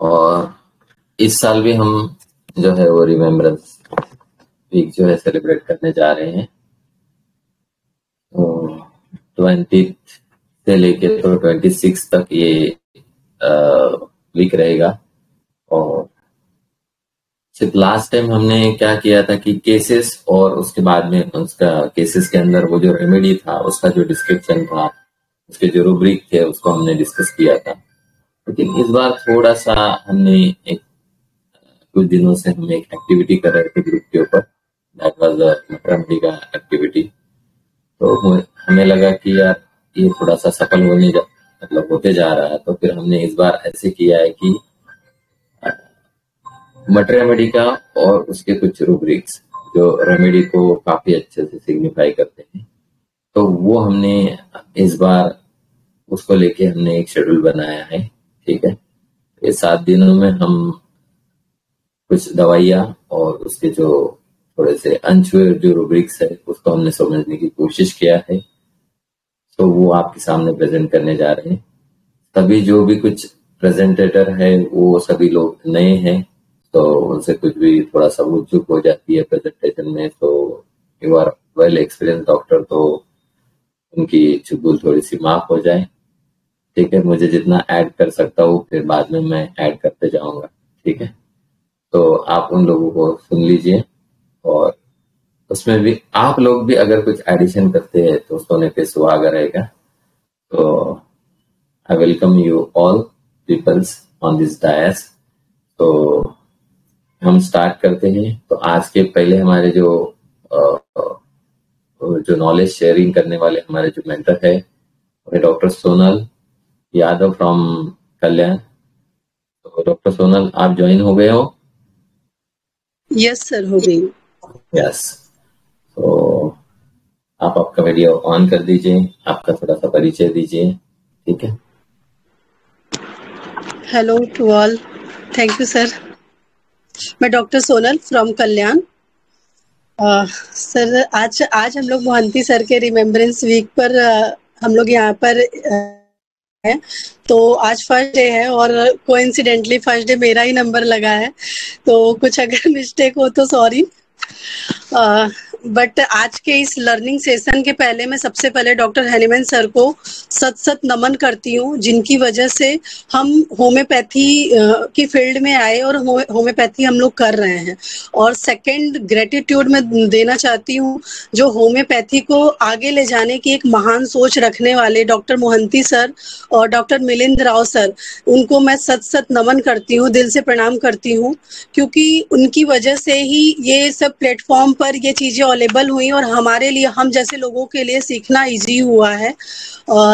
और इस साल भी हम जो है वो रिमेम्बरेंस वीक जो है सेलिब्रेट करने जा रहे हैं। तो 20 से लेके तो 26 तक ये वीक रहेगा। और सिर्फ लास्ट टाइम हमने क्या किया था कि केसेस और उसके बाद में उसका केसेस के अंदर वो जो रेमेडी था उसका जो डिस्क्रिप्शन था, उसके जो रूब्रिक थे उसको हमने डिस्कस किया था। लेकिन इस बार थोड़ा सा हमने एक कुछ दिनों से हम एक एक्टिविटी कर रहे थे ग्रुप के ऊपर, दैट वाज अ मैटरनिटी का एक्टिविटी। तो हमें लगा कि यार ये थोड़ा सा सफल मतलब होते जा रहा है, तो फिर हमने इस बार ऐसे किया है कि मटर रेमेडी का और उसके कुछ रूब्रिक्स जो रेमेडी को काफी अच्छे से सिग्निफाई करते हैं, तो वो हमने इस बार उसको लेके हमने एक शेड्यूल बनाया है। ठीक है, ये 7 दिनों में हम कुछ दवाइयाँ और उसके जो थोड़े से अनछुए जो रूब्रिक्स है उसको हमने समझने की कोशिश किया है। तो वो आपके सामने प्रेजेंट करने जा रहे हैं। सभी जो भी कुछ प्रेजेंटेटर है वो सभी लोग नए हैं, तो उनसे कुछ भी थोड़ा सा वो चूक हो जाती है प्रेजेंटेशन में, तो you are well experience doctor, तो उनकी चुगल थोड़ी सी माफ हो जाए। ठीक है, मुझे जितना ऐड कर सकता हूँ फिर बाद में मैं ऐड करते जाऊंगा। ठीक है, तो आप उन लोगों को सुन लीजिए और उसमें भी आप लोग भी अगर कुछ एडिशन करते हैं तो सोने पे सुहागा रहेगा। तो I welcome you all peoples on this dais. तो हम स्टार्ट करते हैं। तो आज के पहले हमारे जो नॉलेज शेयरिंग करने वाले हमारे जो मेंटर है वो डॉक्टर सोनल यादव फ्रॉम कल्याण। तो डॉक्टर सोनल आप ज्वाइन हो गए हो? यस सर, हो गई। यस, तो आप आपका वीडियो ऑन कर दीजिए, आपका थोड़ा सा परिचय दीजिए। ठीक है। Hello to all, thank you sir. मैं doctor Sonal from Kalyan. Sir आज हम लोग मोहंती सर के रिमेम्बरेंस वीक पर हम लोग यहाँ पर हैं। तो आज फर्स्ट डे है और कोइंसिडेंटली फर्स्ट डे मेरा ही नंबर लगा है, तो कुछ अगर मिस्टेक हो तो सॉरी। बट आज के इस लर्निंग सेशन के पहले मैं सबसे पहले डॉक्टर हनीमैन सर को सत नमन करती हूँ, जिनकी वजह से हम होम्योपैथी की फील्ड में आए और होम्योपैथी हम लोग कर रहे हैं। और सेकंड ग्रेटिट्यूड मैं देना चाहती हूँ जो होम्योपैथी को आगे ले जाने की एक महान सोच रखने वाले डॉक्टर मोहंती सर और डॉक्टर मिलिंद राव सर, उनको मैं सत नमन करती हूँ, दिल से प्रणाम करती हूँ, क्योंकि उनकी वजह से ही ये सब प्लेटफॉर्म पर ये चीज़ें अवेलेबल हुई और हमारे लिए, हम जैसे लोगों के लिए सीखना इजी हुआ है।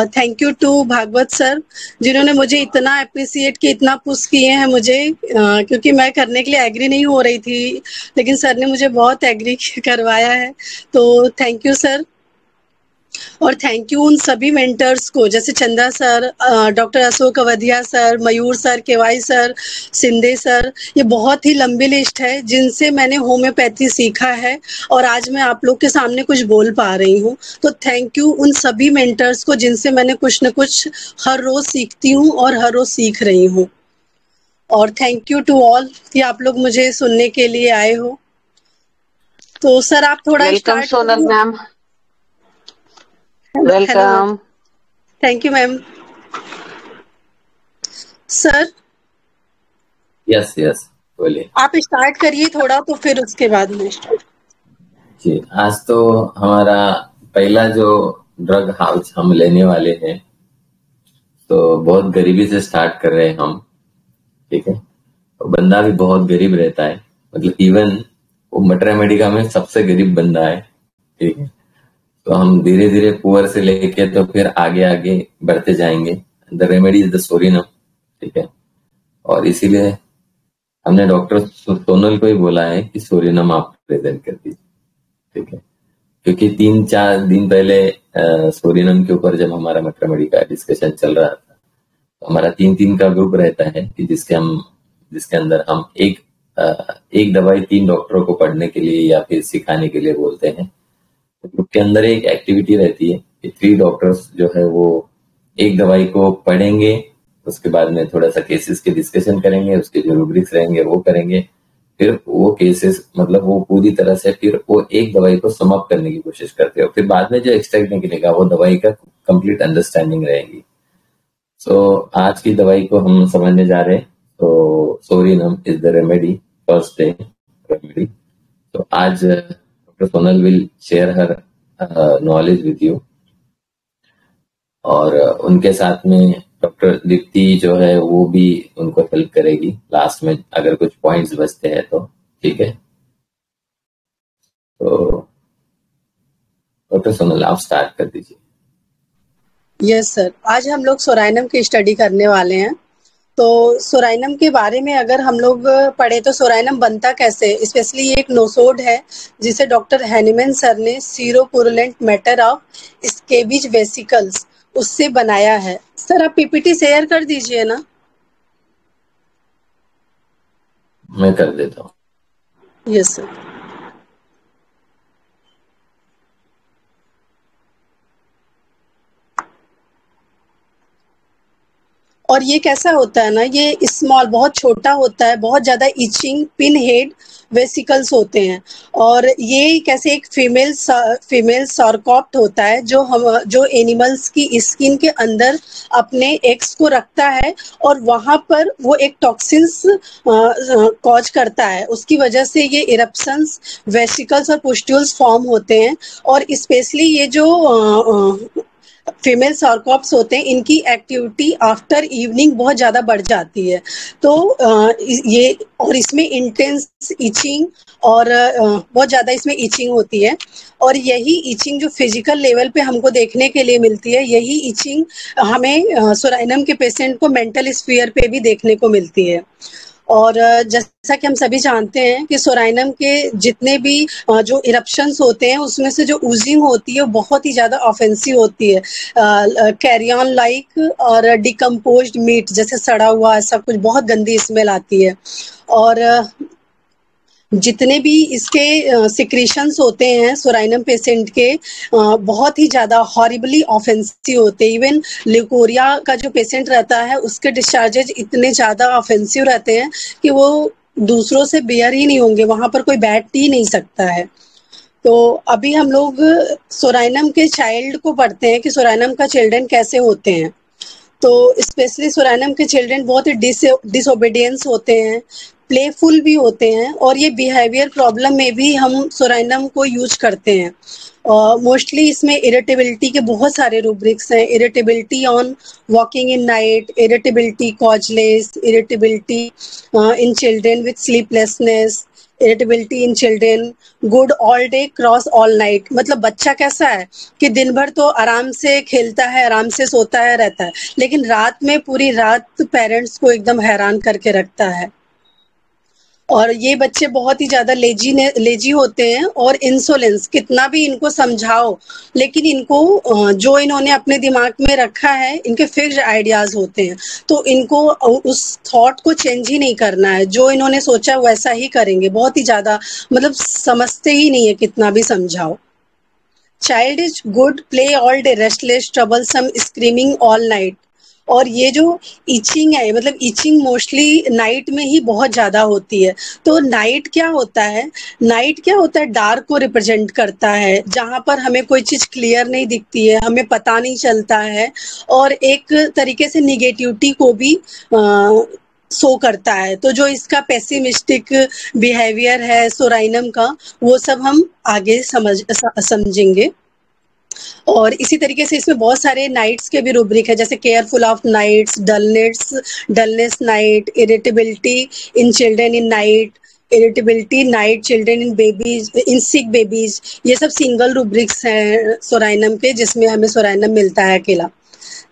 Thank you to Bhagwat sir, जिन्होंने मुझे इतना अप्रिसिएट किया, इतना पुश किए हैं मुझे, क्योंकि मैं करने के लिए एग्री नहीं हो रही थी, लेकिन सर ने मुझे बहुत एग्री करवाया है। तो थैंक यू सर। और थैंक यू उन सभी मेंटर्स को, जैसे Chanda sir, doctor Ashok Awadhiya sir, Mayur sir, KY sir, Shinde sir, ये बहुत ही लंबी लिस्ट है जिनसे मैंने होम्योपैथी सीखा है और आज मैं आप लोग के सामने कुछ बोल पा रही हूँ। तो थैंक यू उन सभी मेंटर्स को जिनसे मैंने कुछ न कुछ हर रोज सीखती हूँ और हर रोज सीख रही हूँ। और थैंक यू टू ऑल कि आप लोग मुझे सुनने के लिए आए हो। तो सर आप थोड़ा welcome Sonal ma'am. Welcome. Welcome. Thank you ma'am. Sir yes yes, बोलिए। आप स्टार्ट करिए थोड़ा, तो फिर उसके बाद में स्टार्ट। जी, आज तो हमारा पहला जो ड्रग हाउस हम लेने वाले हैं, तो बहुत गरीबी से स्टार्ट कर रहे हैं हम। ठीक है, तो बंदा भी बहुत गरीब रहता है, मतलब इवन वो मटर मेडिका में सबसे गरीब बंदा है। ठीक है, तो हम धीरे धीरे पुअर से लेके तो फिर आगे आगे बढ़ते जाएंगे। The remedy is the psorinum. ठीक है, और इसीलिए हमने डॉक्टर सोनल को ही बोला है कि सोरिनम आप प्रेजेंट कर दीजिए। ठीक है, क्योंकि 3-4 दिन पहले सोरिनम के ऊपर जब हमारा मटर का डिस्कशन चल रहा था, तो हमारा 3-3 का ग्रुप रहता है कि जिसके अंदर हम एक दवाई 3 डॉक्टरों को पढ़ने के लिए या फिर सिखाने के लिए बोलते हैं। तो ग्रुप के अंदर एक एक्टिविटी रहती है कि 3 डॉक्टर्स जो है वो एक दवाई को पढ़ेंगे, उसके बाद में थोड़ा सा केसेस के डिस्कशन करेंगे, उसके जो रूब्रिक्स रहेंगे वो करेंगे, फिर वो केसेस मतलब वो पूरी तरह से फिर वो एक दवाई को समाप्त करने की कोशिश करते हो, फिर बाद में जो एक्सट्रैक्ट निकलेगा वो दवाई का कंप्लीट अंडरस्टैंडिंग रहेगी। आज की दवाई को हम समझने जा रहे हैं। तो psorinum is the remedy, first day remedy. तो आज doctor Sonal will share her knowledge with you, और उनके साथ में डॉक्टर दीप्ति जो है वो भी उनको हेल्प करेगी लास्ट में, अगर कुछ पॉइंट्स बचते हैं तो। ठीक है, तो डॉक्टर सोनल आप स्टार्ट कर दीजिए। यस सर, आज हम लोग सोराइनम की स्टडी करने वाले हैं। तो सोराइनम के बारे में अगर हम लोग पढ़े तो सोराइनम बनता कैसे, स्पेशली ये एक नोसोड है जिसे डॉक्टर हैनीमैन सर ने सीरोपुरुलेंट मैटर ऑफ स्केबिज वेसिकल्स उससे बनाया है। सर आप पीपीटी शेयर कर दीजिए ना। मैं कर देता हूँ। Yes sir. और ये कैसा होता है ना, ये स्मॉल बहुत छोटा होता है, बहुत ज़्यादा इचिंग पिन हेड वेसिकल्स होते हैं। और ये कैसे एक फीमेल सॉरकॉप्ट होता है जो एनिमल्स की स्किन के अंदर अपने एग्स को रखता है, और वहाँ पर वो एक टॉक्सिन्स कॉज करता है। उसकी वजह से ये इरप्शंस, वेसिकल्स और पुस्ट्यूल्स फॉर्म होते हैं। और स्पेशली ये जो फीमेल सॉरकॉप्स होते हैं, इनकी एक्टिविटी आफ्टर इवनिंग बहुत ज़्यादा बढ़ जाती है। तो ये और इसमें इंटेंस इचिंग और बहुत ज़्यादा इसमें इचिंग होती है। और यही इचिंग जो फिजिकल लेवल पे हमको देखने के लिए मिलती है, यही इचिंग हमें सोराइनम के पेशेंट को मेंटल स्फीयर पे भी देखने को मिलती है। और जैसा कि हम सभी जानते हैं कि सोराइनम के जितने भी जो इरप्शंस होते हैं उसमें से जो ऊजिंग होती है वो बहुत ही ज़्यादा ऑफेंसिव होती है, कैरियन लाइक और डिकम्पोज्ड मीट, जैसे सड़ा हुआ ऐसा कुछ बहुत गंदी स्मेल आती है। और जितने भी इसके सिक्रीशंस होते हैं सोराइनम पेशेंट के, बहुत ही ज़्यादा हॉरिबली ऑफेंसिव होते हैं। इवन ल्यूकोरिया का जो पेशेंट रहता है उसके डिस्चार्जेज इतने ज़्यादा ऑफेंसिव रहते हैं कि वो दूसरों से बेयर ही नहीं होंगे, वहाँ पर कोई बैठ ही नहीं सकता है। तो अभी हम लोग सोराइनम के चाइल्ड को पढ़ते हैं कि सोराइनम का चिल्ड्रन कैसे होते हैं। तो स्पेशली सोराइनम के चिल्ड्रन बहुत ही डिसोबीडियंस होते हैं, प्लेफुल भी होते हैं, और ये बिहेवियर प्रॉब्लम में भी हम सोराइनम को यूज करते हैं। मोस्टली इसमें इरिटेबिलिटी के बहुत सारे रूब्रिक्स हैं। Irritability on walking in night, irritability causeless, irritability in children with sleeplessness, irritability in children good all day cross all night. मतलब बच्चा कैसा है कि दिन भर तो आराम से खेलता है, आराम से सोता है, रहता है, लेकिन रात में पूरी रात पेरेंट्स को एकदम हैरान करके रखता है। और ये बच्चे बहुत ही ज़्यादा लेजी होते हैं, और इंसोलेंस, कितना भी इनको समझाओ लेकिन इनको जो इन्होंने अपने दिमाग में रखा है, इनके फिक्स्ड आइडियाज़ होते हैं, तो इनको उस थॉट को चेंज ही नहीं करना है। जो इन्होंने सोचा वैसा ही करेंगे, बहुत ही ज़्यादा मतलब समझते ही नहीं है कितना भी समझाओ। Child is good, play all day, restless, troublesome, screaming all night. और ये जो इचिंग है, मतलब इचिंग मोस्टली नाइट में ही बहुत ज़्यादा होती है। तो नाइट क्या होता है, नाइट क्या होता है, डार्क को रिप्रेजेंट करता है, जहाँ पर हमें कोई चीज़ क्लियर नहीं दिखती है, हमें पता नहीं चलता है, और एक तरीके से निगेटिविटी को भी शो करता है। तो जो इसका पेसिमिस्टिक बिहेवियर है सोराइनम का, वो सब हम आगे समझेंगे। और इसी तरीके से इसमें बहुत सारे नाइट्स के भी रूब्रिक है, जैसे careful of nights, dullness night, irritability in children in night, irritability night children in babies, in sick babies. ये सब सिंगल रूब्रिक्स हैं सोराइनम के, जिसमें हमें सोराइनम मिलता है अकेला।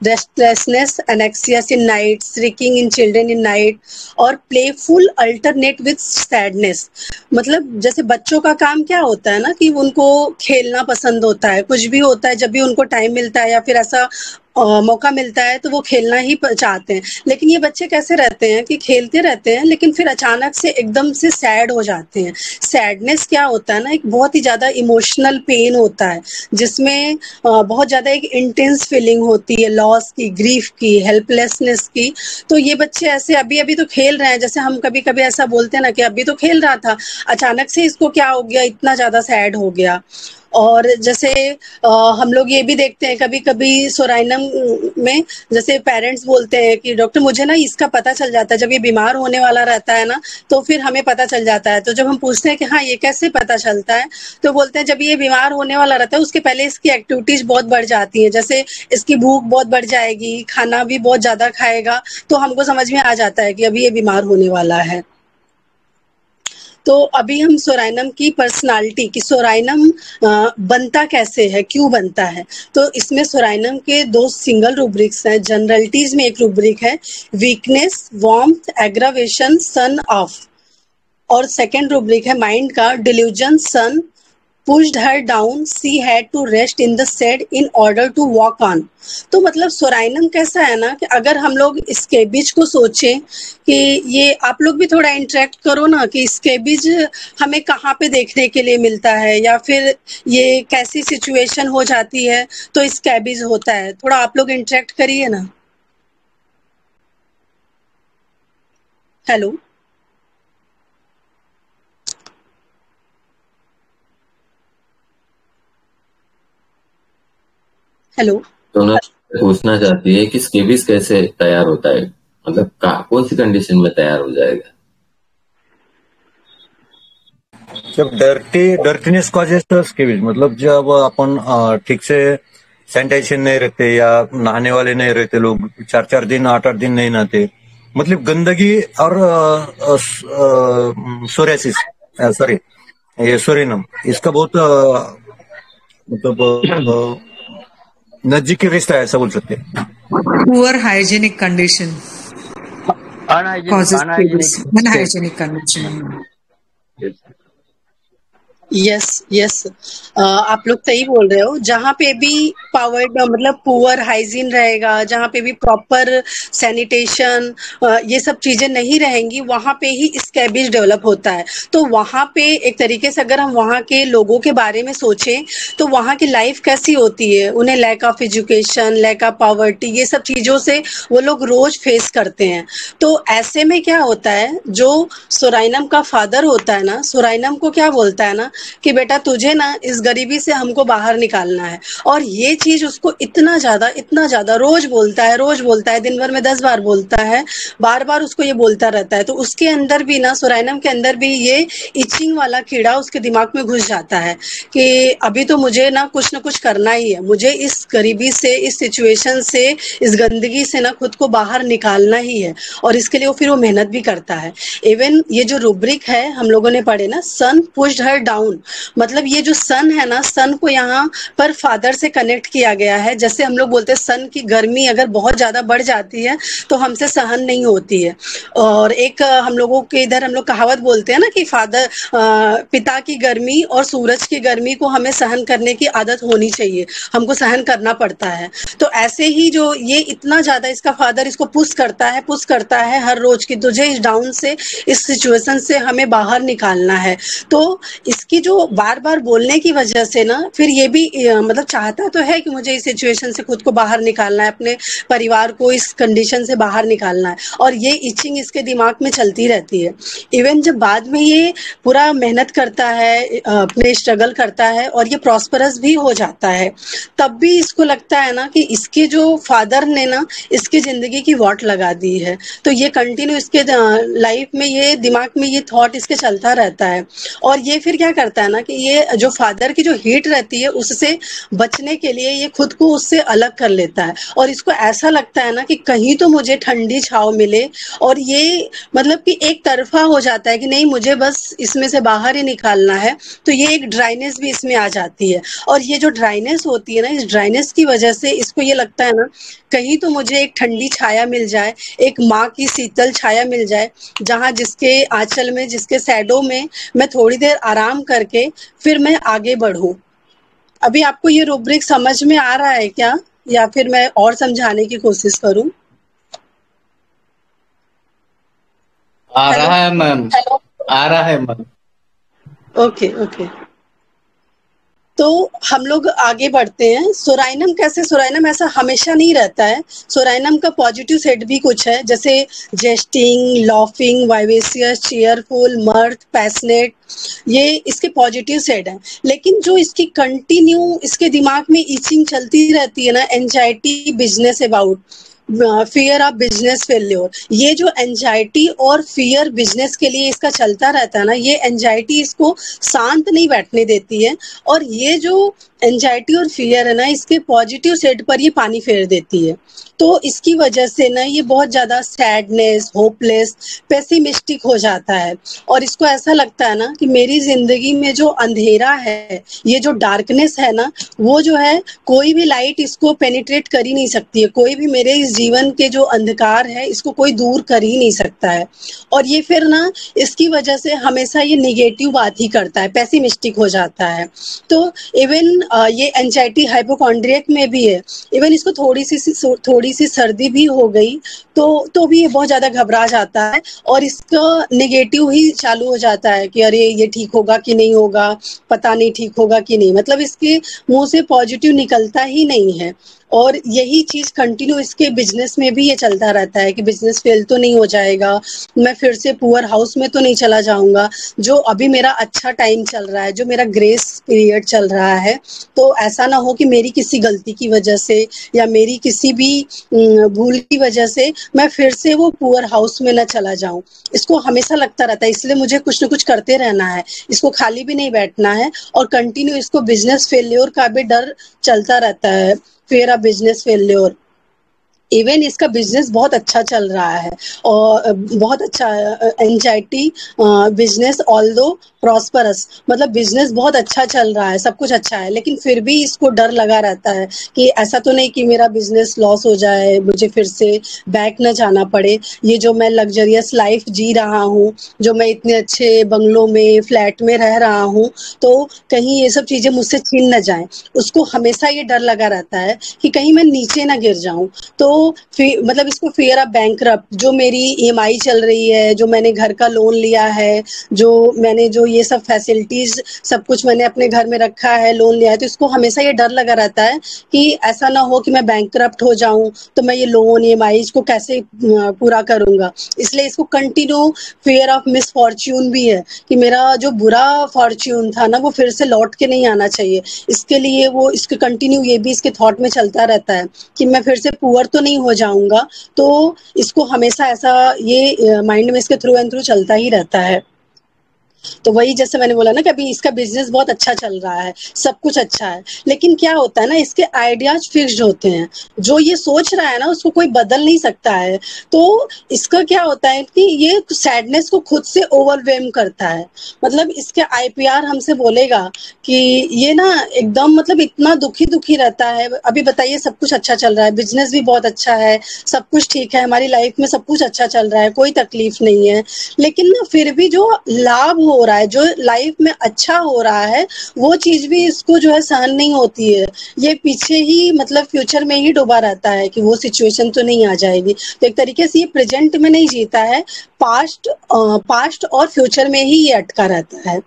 Restlessness, anxious in night, shrieking in children in night, और प्लेफुल अल्टरनेट विथ सैडनेस। मतलब जैसे बच्चों का काम क्या होता है ना कि उनको खेलना पसंद होता है, कुछ भी होता है, जब भी उनको टाइम मिलता है या फिर ऐसा मौका मिलता है तो वो खेलना ही चाहते हैं। लेकिन ये बच्चे कैसे रहते हैं कि खेलते रहते हैं लेकिन फिर अचानक से एकदम से सैड हो जाते हैं। सैडनेस क्या होता है ना, एक बहुत ही ज़्यादा इमोशनल पेन होता है जिसमें बहुत ज़्यादा एक इंटेंस फीलिंग होती है, लॉस की, ग्रीफ की, हेल्पलेसनेस की। तो ये बच्चे ऐसे अभी-अभी तो खेल रहे हैं, जैसे हम कभी-कभी ऐसा बोलते हैं ना कि अभी तो खेल रहा था, अचानक से इसको क्या हो गया, इतना ज़्यादा सैड हो गया। और जैसे हम लोग ये भी देखते हैं कभी-कभी सोराइनम में, जैसे पेरेंट्स बोलते हैं कि डॉक्टर मुझे ना इसका पता चल जाता है, जब ये बीमार होने वाला रहता है ना तो फिर हमें पता चल जाता है। तो जब हम पूछते हैं कि हाँ ये कैसे पता चलता है, तो बोलते हैं जब ये बीमार होने वाला रहता है उसके पहले इसकी एक्टिविटीज बहुत बढ़ जाती है, जैसे इसकी भूख बहुत बढ़ जाएगी, खाना भी बहुत ज्यादा खाएगा, तो हमको समझ में आ जाता है कि अभी ये बीमार होने वाला है। तो अभी हम सोराइनम की पर्सनालिटी कि सोराइनम बनता कैसे है, क्यों बनता है, तो इसमें सोराइनम के 2 सिंगल रूब्रिक्स हैं। जनरलिटीज में एक रूब्रिक है weakness, warmth, aggravation, son of, और सेकंड रूब्रिक है माइंड का delusion, sun pushed her down, she had to rest in the shed in order to walk on। तो मतलब सोराइनम कैसा है ना कि अगर हम लोग स्केबिज को सोचें कि ये, आप लोग भी थोड़ा इंटरेक्ट करो ना कि स्केबिज हमें कहाँ पे देखने के लिए मिलता है या फिर ये कैसी सिचुएशन हो जाती है तो स्केबिज होता है, थोड़ा आप लोग इंटरेक्ट करिए ना। Hello hello. तो ना पूछना चाहती है कि स्केबिस कैसे तैयार होता है, मतलब कौन सी कंडीशन में तैयार हो जाएगा। जब डर्टीनेस कॉजेस स्केबिज, मतलब जब अपन ठीक से सैनिटाइजेशन नहीं रखते या नहाने वाले नहीं रहते, लोग 4-4 दिन 8-8 दिन नहीं नहाते, मतलब गंदगी और सोरियासिस, सॉरी ये सोरिनम, इसका बहुत मतलब नजदीकी रिश्ता है, ऐसा बोल सकते हैं। Poor hygienic condition causes scabies. Unhygienic condition. Yes आप लोग सही बोल रहे हो। जहाँ पे भी पावर्ड मतलब पुअर हाइजीन रहेगा, जहाँ पे भी प्रॉपर सैनिटेशन ये सब चीजें नहीं रहेंगी, वहाँ पे ही स्कैबिज डेवलप होता है। तो वहाँ पे एक तरीके से अगर हम वहाँ के लोगों के बारे में सोचें तो वहाँ की लाइफ कैसी होती है, उन्हें lack of education, lack of poverty, ये सब चीजों से वो लोग रोज फेस करते हैं। तो ऐसे में क्या होता है, जो सोराइनम का फादर होता है ना, सोराइनम को क्या बोलता है ना कि बेटा तुझे ना इस गरीबी से हमको बाहर निकालना है। और ये चीज उसको इतना ज्यादा रोज बोलता है, दिन भर में 10 बार बोलता है, बार बार उसको ये बोलता रहता है। तो उसके अंदर भी ना, सोराइनम के अंदर भी ये इचिंग वाला कीड़ा उसके दिमाग में घुस जाता है कि अभी तो मुझे ना कुछ करना ही है, मुझे इस गरीबी से, इस सिचुएशन से, इस गंदगी से ना खुद को बाहर निकालना ही है। और इसके लिए वो मेहनत भी करता है। इवन ये जो रूब्रिक है हम लोगों ने पढ़े ना, सन पुश्ड हर डाउन, मतलब ये जो सन है ना, सन को यहाँ पर फादर से कनेक्ट किया गया है। जैसे हम लोग बोलते हैं सन की गर्मी अगर बहुत ज्यादा बढ़ जाती है तो हमसे सहन नहीं होती है। और एक हम लोगों के इधर हम लोग कहावत बोलते हैं ना कि फादर पिता की गर्मी और सूरज की गर्मी को हमें सहन करने की आदत होनी चाहिए, हमको सहन करना पड़ता है। तो ऐसे ही जो ये इतना ज्यादा इसका फादर इसको पुश करता है हर रोज की, तुझे इस डाउन से, इस सिचुएशन से हमें बाहर निकालना है। तो इसकी जो बार बार बोलने की वजह से ना फिर ये भी मतलब चाहता तो है कि मुझे इस सिचुएशन से खुद को बाहर निकालना है, अपने परिवार को इस कंडीशन से बाहर निकालना है, और ये इचिंग इसके दिमाग में चलती रहती है। इवन जब बाद में ये पूरा मेहनत करता है, अपने स्ट्रगल करता है और ये प्रॉस्परस भी हो जाता है, तब भी इसको लगता है ना कि इसके जो फादर ने ना इसकी जिंदगी की वॉट लगा दी है। तो ये कंटिन्यू इसके लाइफ में, ये दिमाग में ये थॉट इसके चलता रहता है। और ये फिर क्या करता है ना कि ये जो फादर की जो हीट रहती है उससे बचने के लिए ये खुद को उससे अलग कर लेता है। और इसको ऐसा लगता है ना कि कहीं तो मुझे ठंडी छाव मिले, और ये मतलब कि एक तरफा हो जाता है कि नहीं मुझे बस इसमें से बाहर ही निकालना है। तो ये एक ड्राइनेस भी इसमें आ जाती है। और ये जो ड्राइनेस होती है ना, इस ड्राइनेस की वजह से इसको ये लगता है ना कहीं तो मुझे एक ठंडी छाया मिल जाए, एक माँ की शीतल छाया मिल जाए, जहाँ जिसके आंचल में, जिसके शैडो में मैं थोड़ी देर आराम करके फिर मैं आगे बढ़ूं। अभी आपको ये रूब्रिक समझ में आ रहा है क्या? या फिर मैं और समझाने की कोशिश करूं? आ हेलो रहा है मैम, हेलो। आ रहा है मैम। Okay okay. तो हम लोग आगे बढ़ते हैं। सोराइनम कैसे, सोराइनम ऐसा हमेशा नहीं रहता है। सोराइनम का पॉजिटिव साइड भी कुछ है, जैसे जेस्टिंग, लॉफिंग, वाइवेसियस, चीयरफुल, मर्थ, पैशनेट, ये इसके पॉजिटिव साइड है। लेकिन जो इसकी कंटिन्यू इसके दिमाग में ईचिंग चलती रहती है ना, anxiety, business about, fear of business failure, ये जो एंजाइटी और फियर बिजनेस के लिए इसका चलता रहता है ना, ये एंजाइटी इसको शांत नहीं बैठने देती है। और ये जो एंजाइटी और फियर है ना, इसके पॉजिटिव साइड पर ये पानी फेर देती है। तो इसकी वजह से ना ये बहुत ज्यादा सैडनेस, होपलेस, पेसिमिस्टिक हो जाता है। और इसको ऐसा लगता है ना कि मेरी जिंदगी में जो अंधेरा है, ये जो डार्कनेस है ना, वो जो है कोई भी लाइट इसको पेनिट्रेट कर ही नहीं सकती है। कोई भी मेरे इस जीवन के जो अंधकार है, इसको कोई दूर कर ही नहीं सकता है। और ये फिर ना इसकी वजह से हमेशा ये निगेटिव बात ही करता है, पेसिमिस्टिक हो जाता है। तो इवन ये एंजाइटी हाइपोकॉन्ड्रियक में भी है। इवन इसको थोड़ी सी सर्दी भी हो गई तो भी ये बहुत ज्यादा घबरा जाता है और इसका नेगेटिव ही चालू हो जाता है कि अरे ये ठीक होगा कि नहीं होगा, पता नहीं ठीक होगा कि नहीं, मतलब इसके मुंह से पॉजिटिव निकलता ही नहीं है। और यही चीज कंटिन्यू इसके बिजनेस में भी ये चलता रहता है कि बिजनेस फेल तो नहीं हो जाएगा, मैं फिर से पुअर हाउस में तो नहीं चला जाऊंगा, जो अभी मेरा अच्छा टाइम चल रहा है, जो मेरा ग्रेस पीरियड चल रहा है, तो ऐसा ना हो कि मेरी किसी गलती की वजह से या मेरी किसी भी भूल की वजह से मैं फिर से वो पुअर हाउस में ना चला जाऊं। इसको हमेशा लगता रहता है, इसलिए मुझे कुछ ना कुछ करते रहना है, इसको खाली भी नहीं बैठना है। और कंटिन्यू इसको बिजनेस फेल्योर का भी डर चलता रहता है, fear of business failure. Even इसका बिजनेस बहुत अच्छा चल रहा है और बहुत अच्छा एंजाइटी बिजनेस ऑल्दो प्रॉस्परस, मतलब बिजनेस बहुत अच्छा चल रहा है, सब कुछ अच्छा है, लेकिन फिर भी इसको डर लगा रहता है कि ऐसा तो नहीं कि मेरा बिजनेस लॉस हो जाए, मुझे फिर से बैक न जाना पड़े। ये जो मैं लग्जरियस लाइफ जी रहा हूँ, जो मैं इतने अच्छे बंगलों में, फ्लैट में रह रहा हूँ, तो कहीं ये सब चीजें मुझसे छीन न जाएं। उसको हमेशा ये डर लगा रहता है कि कहीं मैं नीचे ना गिर जाऊं। तो मतलब इसको फियर ऑफ बैंकरप्ट, जो मेरी ईएमआई चल रही है, जो मैंने घर का लोन लिया है, जो मैंने जो ये सब फैसिलिटीज सब कुछ मैंने अपने घर में रखा है, लोन लिया है, तो इसको हमेशा ये डर लगा रहता है कि ऐसा ना हो कि मैं बैंकरप्ट हो जाऊं, तो मैं ये लोन ईएमआई को कैसे पूरा करूंगा। इसलिए इसको continue fear of miss Fortune भी है कि मेरा जो बुरा फॉर्च्यून था ना, वो फिर से लौट के नहीं आना चाहिए। इसके लिए वो इसके कंटिन्यू ये भी इसके थॉट में चलता रहता है कि मैं फिर से पुअर तो नहीं हो जाऊंगा। तो इसको हमेशा ऐसा ये माइंड में इसके थ्रू एंड थ्रू चलता ही रहता है। तो वही जैसे मैंने बोला ना कि अभी इसका बिजनेस बहुत अच्छा चल रहा है, सब कुछ अच्छा है, लेकिन क्या होता है ना, इसके आइडियाज फिक्स्ड होते हैं। जो ये सोच रहा है ना, उसको कोई बदल नहीं सकता है। तो इसका क्या होता है कि ये सैडनेस को खुद से ओवरवेम करता है। मतलब इसके आईपीआर हमसे बोलेगा कि ये ना एकदम मतलब इतना दुखी दुखी रहता है। अभी बताइए, सब कुछ अच्छा चल रहा है, बिजनेस भी बहुत अच्छा है, सब कुछ ठीक है, हमारी लाइफ में सब कुछ अच्छा चल रहा है, कोई तकलीफ नहीं है, लेकिन ना फिर भी जो लाभ हो रहा है, जो लाइफ में अच्छा हो रहा है, वो चीज भी इसको जो है सहन नहीं होती है। ये पीछे ही मतलब फ्यूचर में ही डूबा रहता है कि वो सिचुएशन तो नहीं आ जाएगी। तो एक तरीके से ये प्रेजेंट में नहीं जीता है, पास्ट और फ्यूचर में ही ये अटका रहता है।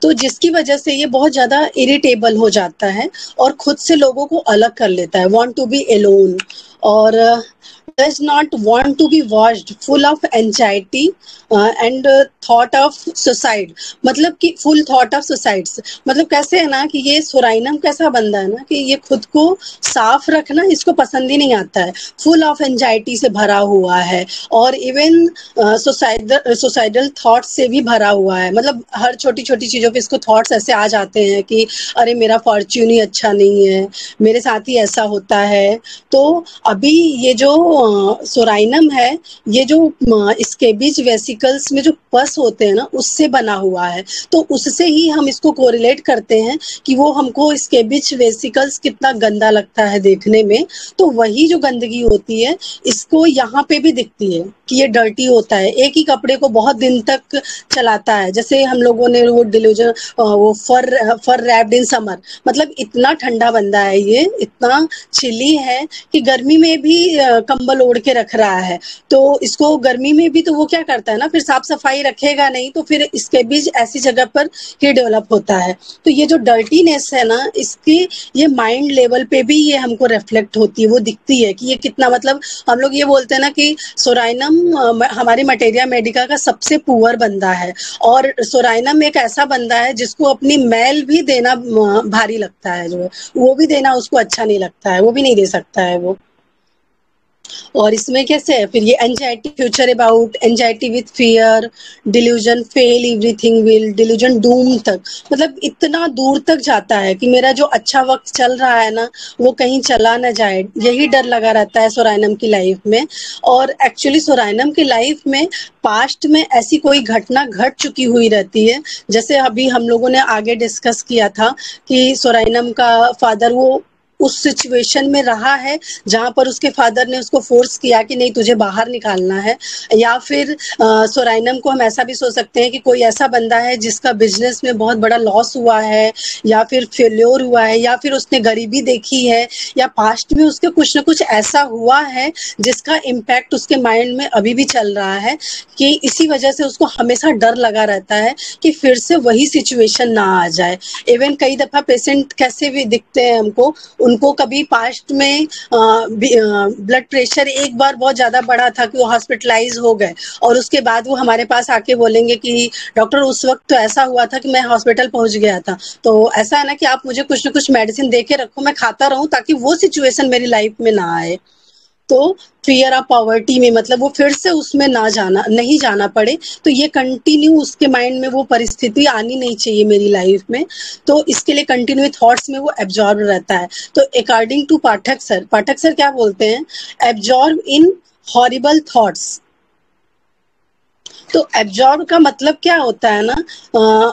तो जिसकी वजह से ये बहुत ज्यादा इरिटेबल हो जाता है और खुद से लोगों को अलग कर लेता है, वांट टू बी एलोन, और does not want to be watched, full of anxiety and thought of suicide, मतलब कि full thought of suicides। मतलब कैसे है ना कि ये सोराइनम कैसा बंदा है ना कि ये खुद को साफ रखना इसको पसंद ही नहीं आता है, फुल ऑफ एंजाइटी से भरा हुआ है और इवन सुसाइडल थॉट्स से भी भरा हुआ है। मतलब हर छोटी छोटी चीजों पे इसको थॉट्स ऐसे आ जाते हैं कि अरे मेरा फॉर्च्यून ही अच्छा नहीं है, मेरे साथ ही ऐसा होता है। तो अभी ये जो सोराइनम है, ये जो स्केबिज वेसिकल्स में जो पस होते हैं ना, उससे बना हुआ है। तो उससे ही हम इसको कोरिलेट करते हैं कि वो हमको स्केबिज वेसिकल्स कितना गंदा लगता है देखने में, तो वही जो गंदगी होती है इसको यहाँ पे भी दिखती है। कि ये डर्टी होता है, एक ही कपड़े को बहुत दिन तक चलाता है। जैसे हम लोगों ने वो डिल्यूजन, वो फर रैप्ड इन समर, मतलब इतना ठंडा बंदा है ये, इतना चिली है कि गर्मी में भी कंबल ओढ़ के रख रहा है। तो इसको गर्मी में भी तो वो क्या करता है ना, फिर साफ सफाई रखेगा नहीं, तो फिर इसके बीच ऐसी जगह पर ही डेवलप होता है। तो ये जो डर्टीनेस है ना, इसकी ये माइंड लेवल पे भी ये हमको रिफ्लेक्ट होती है, वो दिखती है कि ये कितना, मतलब हम लोग ये बोलते हैं ना कि सोराइनम हमारी मटेरिया मेडिका का सबसे पुअर बंदा है, और सोराइनम एक ऐसा बंदा है जिसको अपनी मैल भी देना भारी लगता है, जो है वो भी देना उसको अच्छा नहीं लगता है, वो भी नहीं दे सकता है वो। और इसमें कैसे है फिर ये anxiety, future about, anxiety with fear, delusion, fail everything will, delusion Doom तक, मतलब इतना दूर तक जाता है कि मेरा जो अच्छा वक्त चल रहा है ना वो कहीं चला ना जाए, यही डर लगा रहता है सोराइनम की लाइफ में। और एक्चुअली सोराइनम की लाइफ में पास्ट में ऐसी कोई घटना घट चुकी हुई रहती है, जैसे अभी हम लोगों ने आगे डिस्कस किया था कि सोराइनम का फादर वो उस सिचुएशन में रहा है जहां पर उसके फादर ने उसको फोर्स किया कि नहीं तुझे बाहर निकालना है। या फिर सोराइनम को हम ऐसा भी सोच सकते हैं कि कोई ऐसा बंदा है जिसका बिजनेस में बहुत बड़ा लॉस हुआ है, या फिर फेल्योर हुआ है, या फिर उसने गरीबी देखी है, या पास्ट में उसके कुछ न कुछ ऐसा हुआ है जिसका इम्पैक्ट उसके माइंड में अभी भी चल रहा है, कि इसी वजह से उसको हमेशा डर लगा रहता है कि फिर से वही सिचुएशन ना आ जाए। इवन कई दफा पेशेंट कैसे भी दिखते हैं हमको, उनको कभी पास्ट में ब्लड प्रेशर एक बार बहुत ज्यादा बढ़ा था कि वो हॉस्पिटलाइज हो गए, और उसके बाद वो हमारे पास आके बोलेंगे कि डॉक्टर उस वक्त तो ऐसा हुआ था कि मैं हॉस्पिटल पहुंच गया था। तो ऐसा है ना कि आप मुझे कुछ ना कुछ मेडिसिन दे के रखो, मैं खाता रहूं ताकि वो सिचुएशन मेरी लाइफ में ना आए। तो फियर ऑफ पॉवर्टी में मतलब वो फिर से उसमें नहीं जाना पड़े, तो ये कंटिन्यू उसके माइंड में वो परिस्थिति आनी नहीं चाहिए मेरी लाइफ में। तो इसके लिए कंटिन्यू थॉट्स में वो एब्जॉर्ब रहता है। तो अकॉर्डिंग टू पाठक सर क्या बोलते हैं, एब्जॉर्ब इन हॉरिबल थॉट्स। तो एब्जॉर्ब का मतलब क्या होता है ना,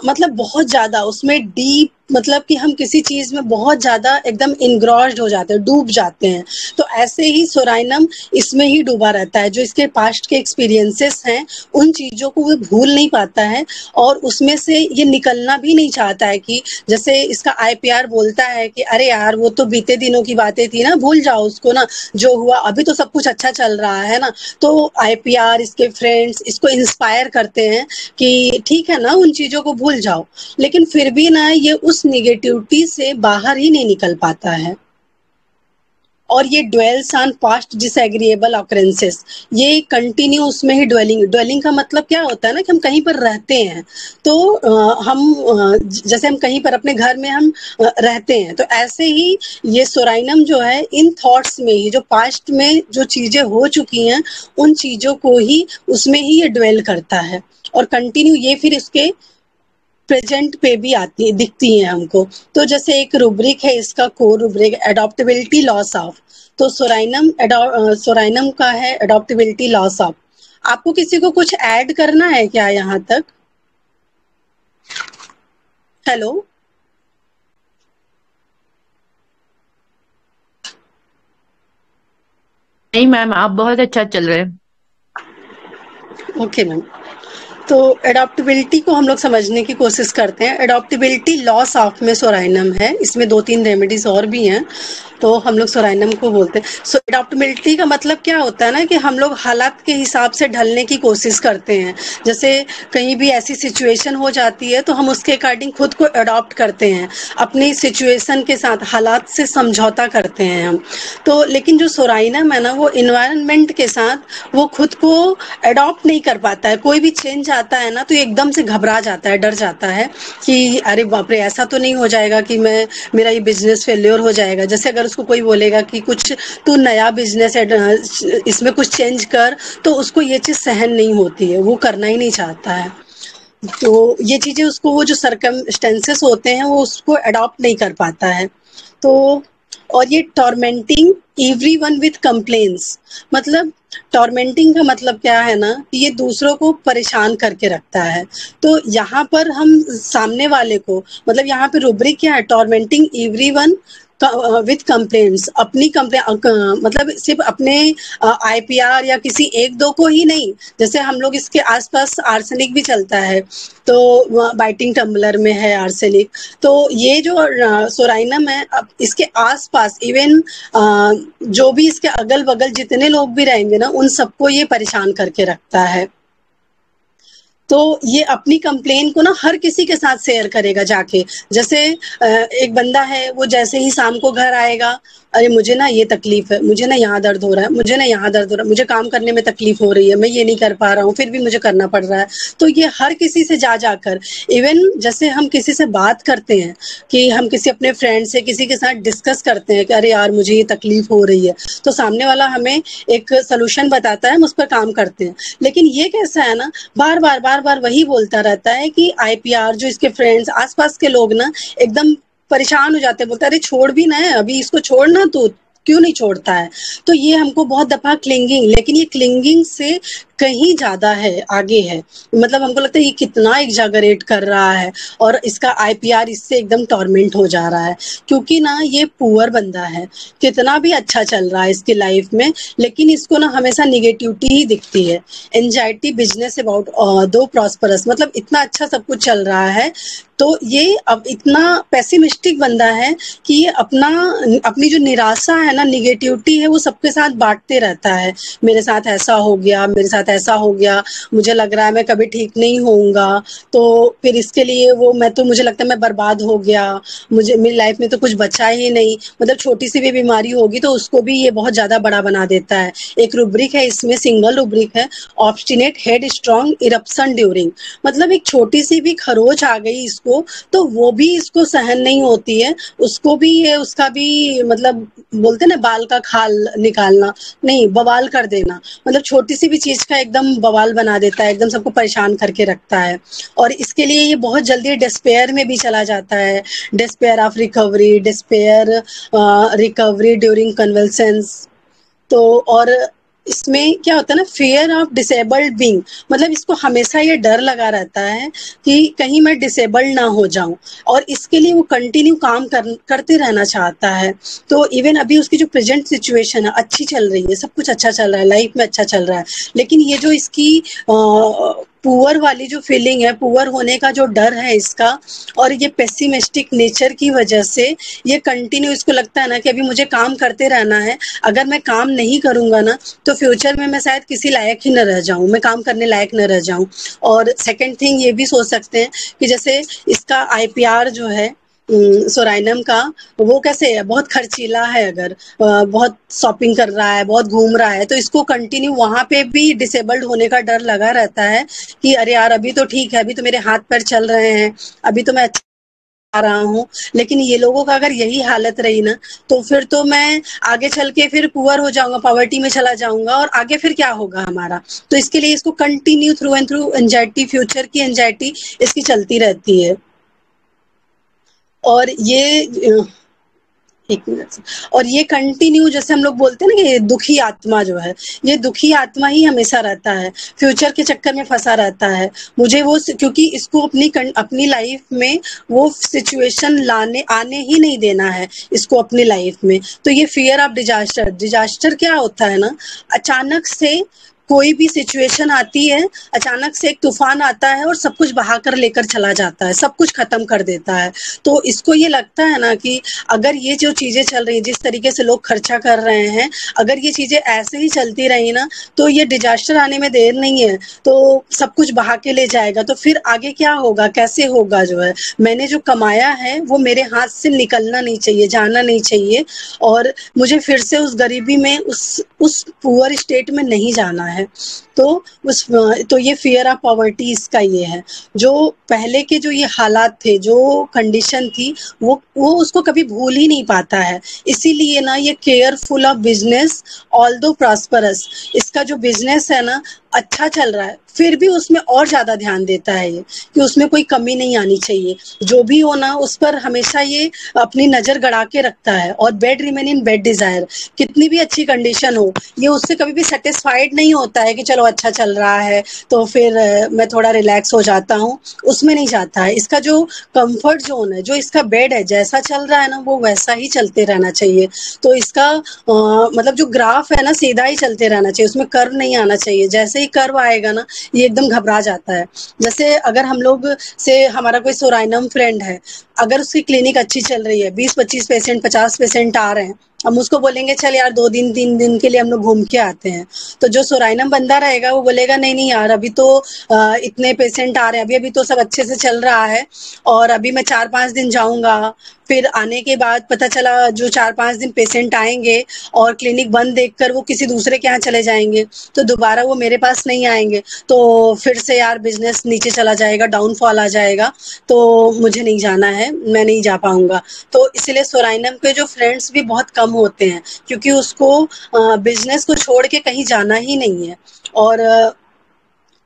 मतलब बहुत ज्यादा उसमें डीप, मतलब कि हम किसी चीज में बहुत ज्यादा एकदम इनग्रॉस्ड हो जाते हैं, डूब जाते हैं। तो ऐसे ही सोराइनम इसमें ही डूबा रहता है, जो इसके पास्ट के एक्सपीरियंसेस हैं उन चीजों को वो भूल नहीं पाता है, और उसमें से ये निकलना भी नहीं चाहता है। कि जैसे इसका आईपीआर बोलता है कि अरे यार वो तो बीते दिनों की बातें थी ना, भूल जाओ उसको ना, जो हुआ अभी तो सब कुछ अच्छा चल रहा है ना। तो आईपीआर, इसके फ्रेंड्स इसको इंस्पायर करते हैं कि ठीक है ना, उन चीजों को भूल जाओ, लेकिन फिर भी ना ये उस निगेटिविटी से बाहर ही नहीं निकल पाता है। और ये dwells on past disagreeable occurrences, ये कंटिन्यू उसमें ही ड्वेलिंग का मतलब क्या होता है ना कि हम कहीं पर रहते हैं, तो जैसे हम कहीं पर अपने घर में हम रहते हैं, तो ऐसे ही ये सोराइनम जो है इन थॉट्स में ही, जो पास्ट में जो चीजें हो चुकी हैं उन चीजों को ही उसमें ही ये ड्वेल करता है, और कंटिन्यू ये फिर उसके प्रेजेंट पे भी दिखती हैं हमको। तो जैसे एक रुब्रिक है इसका, कोर रुब्रिक एडॉप्टेबिलिटी लॉस ऑफ, तो सोराइनम का है एडॉप्टेबिलिटी लॉस ऑफ। आपको किसी को कुछ ऐड करना है क्या यहाँ तक? हेलो, नहीं मैम, आप बहुत अच्छा चल रहे हैं। Okay ma'am. तो एडॉप्टेबिलिटी को हम लोग समझने की कोशिश करते हैं। एडॉप्टेबिलिटी लॉस ऑफ में सोराइनम है, इसमें 2-3 रेमेडीज और भी हैं, तो हम लोग सोराइनम को बोलते हैं। सो एडॉप्टेबिलिटी का मतलब क्या होता है ना कि हम लोग हालात के हिसाब से ढलने की कोशिश करते हैं। जैसे कहीं भी ऐसी सिचुएशन हो जाती है तो हम उसके अकॉर्डिंग खुद को अडॉप्ट करते हैं, अपनी सिचुएशन के साथ हालात से समझौता करते हैं हम। तो लेकिन जो सोराइनम है ना, वो इन्वायरमेंट के साथ वो खुद को अडॉप्ट नहीं कर पाता है। कोई भी चेंज आता है ना तो एकदम से घबरा जाता है, डर जाता है कि अरे बाप रे, ऐसा तो नहीं हो जाएगा कि मेरा ये बिजनेस फेल्योर हो जाएगा। जैसे अगर उसको कोई बोलेगा कि कुछ तू नया बिजनेस है, इसमें कुछ चेंज कर, तो उसको ये चीज सहन नहीं होती है, वो करना ही नहीं चाहता है। तो ये चीजें उसको, वो जो सर्कमस्टेंसेस होते हैं वो उसको अडॉप्ट नहीं कर पाता है। तो और ये टॉर्मेंटिंग एवरीवन विथ कंप्लेंट्स, मतलब टॉर्मेंटिंग का मतलब क्या है ना, ये दूसरों को परेशान करके रखता है। तो यहाँ पर हम सामने वाले को, मतलब यहाँ पे रुब्रिक क्या है, टॉर्मेंटिंग एवरीवन विथ कंप्लेंट्स, अपनी कंप्लेन मतलब सिर्फ अपने आईपीआर या किसी एक दो को ही नहीं, जैसे हम लोग इसके आसपास आर्सेनिक भी चलता है, तो बाइटिंग टम्बलर में है आर्सेनिक, तो ये जो सोराइनम है अब इसके आसपास इवन जो भी इसके अगल बगल जितने लोग भी रहेंगे ना, उन सबको ये परेशान करके रखता है। तो ये अपनी कंप्लेन को ना हर किसी के साथ शेयर करेगा जाके। जैसे एक बंदा है, वो जैसे ही शाम को घर आएगा, अरे मुझे ना ये तकलीफ है, मुझे ना यहाँ दर्द हो रहा है, मुझे ना यहाँ दर्द हो रहा है, मुझे काम करने में तकलीफ हो रही है, मैं ये नहीं कर पा रहा हूँ, फिर भी मुझे करना पड़ रहा है। तो ये हर किसी से जा जाकर, इवन जैसे हम किसी से बात करते हैं कि हम किसी अपने फ्रेंड से किसी के साथ डिस्कस करते हैं कि अरे यार मुझे ये तकलीफ हो रही है, तो सामने वाला हमें एक सोल्यूशन बताता है, हम उस पर काम करते हैं। लेकिन ये कैसा है ना, बार बार वही बोलता रहता है कि आईपीआर, जो इसके फ्रेंड्स आसपास के लोग ना एकदम परेशान हो जाते हैं, बोलते हैं अरे छोड़ भी ना है, अभी इसको छोड़ना, तो क्यों नहीं छोड़ता है। तो ये हमको बहुत दफा क्लिंगिंग, लेकिन ये क्लिंगिंग से कहीं ज्यादा है, आगे है। मतलब हमको लगता है ये कितना एग्जागरेट कर रहा है, और इसका आईपीआर इससे एकदम टॉर्मेंट हो जा रहा है, क्योंकि ना ये पुअर बंदा है, कितना भी अच्छा चल रहा है इसकी लाइफ में, लेकिन इसको ना हमेशा निगेटिविटी ही दिखती है। एंजाइटी बिजनेस अबाउट दो प्रॉस्परस, मतलब इतना अच्छा सब कुछ चल रहा है, तो ये अब इतना पेसिमिस्टिक बंदा है कि ये अपनी जो निराशा है ना, निगेटिविटी है, वो सबके साथ बांटते रहता है। मेरे साथ ऐसा हो गया, मेरे साथ ऐसा हो गया, मुझे लग रहा है मैं कभी ठीक नहीं होऊंगा, तो फिर इसके लिए वो मुझे लगता है मैं बर्बाद हो गया, मुझे मेरी लाइफ में तो कुछ बचा ही नहीं। मतलब छोटी सी भी बीमारी होगी तो उसको भी ये बहुत ज्यादा बड़ा बना देता है। एक रुब्रिक है इसमें, सिंगल रुब्रिक है, obstinate head strong eruption during, मतलब एक छोटी सी भी खरोच आ गई इसको तो वो भी इसको सहन नहीं होती है, उसको भी ये, उसका भी मतलब बोलते ना बाल का खाल निकालना, नहीं बवाल कर देना, मतलब छोटी सी भी चीज का एकदम बवाल बना देता है, एकदम सबको परेशान करके रखता है। और इसके लिए ये बहुत जल्दी डिस्पेयर में भी चला जाता है, despair of recovery, despair recovery during convalescence. तो और इसमें क्या होता है ना, फियर ऑफ डिसेबल्ड बीइंग, मतलब इसको हमेशा ये डर लगा रहता है कि कहीं मैं डिसेबल्ड ना हो जाऊं, और इसके लिए वो कंटिन्यू काम करते रहना चाहता है। तो इवन अभी उसकी जो प्रेजेंट सिचुएशन है अच्छी चल रही है, सब कुछ अच्छा चल रहा है, लाइफ में अच्छा चल रहा है, लेकिन ये जो इसकी पुअर वाली जो फीलिंग है, पुअर होने का जो डर है इसका, और ये पेसिमिस्टिक नेचर की वजह से ये कंटिन्यू, इसको लगता है ना कि अभी मुझे काम करते रहना है, अगर मैं काम नहीं करूंगा ना तो फ्यूचर में मैं शायद किसी लायक ही न रह जाऊं, मैं काम करने लायक न रह जाऊं। और सेकंड थिंग ये भी सोच सकते हैं कि जैसे इसका आईपीआर जो है सोराइनम का, वो कैसे है, बहुत खर्चीला है, अगर बहुत शॉपिंग कर रहा है, बहुत घूम रहा है, तो इसको कंटिन्यू वहां पे भी डिसेबल्ड होने का डर लगा रहता है कि अरे यार अभी तो ठीक है, अभी तो मेरे हाथ पैर चल रहे हैं, अभी तो मैं आ रहा हूँ। लेकिन ये लोगों का अगर यही हालत रही ना, तो फिर तो मैं आगे चल के फिर पुअर हो जाऊंगा, पॉवर्टी में चला जाऊंगा, और आगे फिर क्या होगा हमारा। तो इसके लिए इसको continue through and through anxiety, future की एंजाइटी इसकी चलती रहती है। और ये एक मिनट, और ये कंटिन्यू, जैसे हम लोग बोलते हैं ना कि दुखी आत्मा जो है, ये दुखी आत्मा ही हमेशा रहता है, फ्यूचर के चक्कर में फंसा रहता है। मुझे वो, क्योंकि इसको अपनी लाइफ में वो सिचुएशन आने ही नहीं देना है इसको अपनी लाइफ में। तो ये फियर ऑफ डिजास्टर क्या होता है ना, अचानक से कोई भी सिचुएशन आती है, अचानक से एक तूफान आता है और सब कुछ बहाकर लेकर चला जाता है, सब कुछ खत्म कर देता है। तो इसको ये लगता है ना कि अगर ये जो चीजें चल रही है, जिस तरीके से लोग खर्चा कर रहे हैं, अगर ये चीजें ऐसे ही चलती रही ना, तो ये डिजास्टर आने में देर नहीं है, तो सब कुछ बहा के ले जाएगा। तो फिर आगे क्या होगा, कैसे होगा, जो है मैंने जो कमाया है वो मेरे हाथ से निकलना नहीं चाहिए, जाना नहीं चाहिए, और मुझे फिर से उस गरीबी में, उस पुअर स्टेट में नहीं जाना है। तो ये फियर ऑफ पॉवर्टी इसका ये है, जो पहले के जो ये हालात थे, जो कंडीशन थी, वो उसको कभी भूल ही नहीं पाता है। इसीलिए ना ये careful of business although prosperous, इसका जो बिजनेस है ना अच्छा चल रहा है, फिर भी उसमें और ज्यादा ध्यान देता है ये कि उसमें कोई कमी नहीं आनी चाहिए, जो भी हो ना उस पर हमेशा ये अपनी नजर गड़ा के रखता है। और bed remain in bed desire, कितनी भी अच्छी कंडीशन हो ये उससे कभी भी सेटिस्फाइड नहीं होता है कि चलो अच्छा चल रहा है तो फिर मैं थोड़ा रिलैक्स हो जाता हूँ, उसमें नहीं जाता है। इसका जो कंफर्ट जोन है, जो इसका बेड है, जैसा चल रहा है ना वो वैसा ही चलते रहना चाहिए। तो इसका मतलब जो ग्राफ है ना सीधा ही चलते रहना चाहिए, उसमें कर्व नहीं आना चाहिए। जैसे ही कर्व आएगा ना ये एकदम घबरा जाता है। जैसे अगर हम लोग से हमारा कोई सोराइनम फ्रेंड है, अगर उसकी क्लिनिक अच्छी चल रही है, 20-25 पेशेंट 50 पेशेंट आ रहे हैं, हम उसको बोलेंगे चल यार 2 दिन 3 दिन के लिए हम लोग घूम के आते हैं, तो जो सोराइनम बंदा रहेगा वो बोलेगा नहीं नहीं यार अभी तो इतने पेशेंट आ रहे हैं, अभी अभी तो सब अच्छे से चल रहा है और अभी मैं 4-5 दिन जाऊंगा। फिर आने के बाद पता चला जो 4-5 दिन पेशेंट आएंगे और क्लिनिक बंद देखकर वो किसी दूसरे के यहाँ चले जाएंगे, तो दोबारा वो मेरे पास नहीं आएंगे, तो फिर से यार बिजनेस नीचे चला जाएगा, डाउनफॉल आ जाएगा, तो मुझे नहीं जाना है, मैं नहीं जा पाऊंगा। तो इसलिए सोराइनम के जो फ्रेंड्स भी बहुत कम होते हैं, क्योंकि उसको बिजनेस को छोड़ के कहीं जाना ही नहीं है। और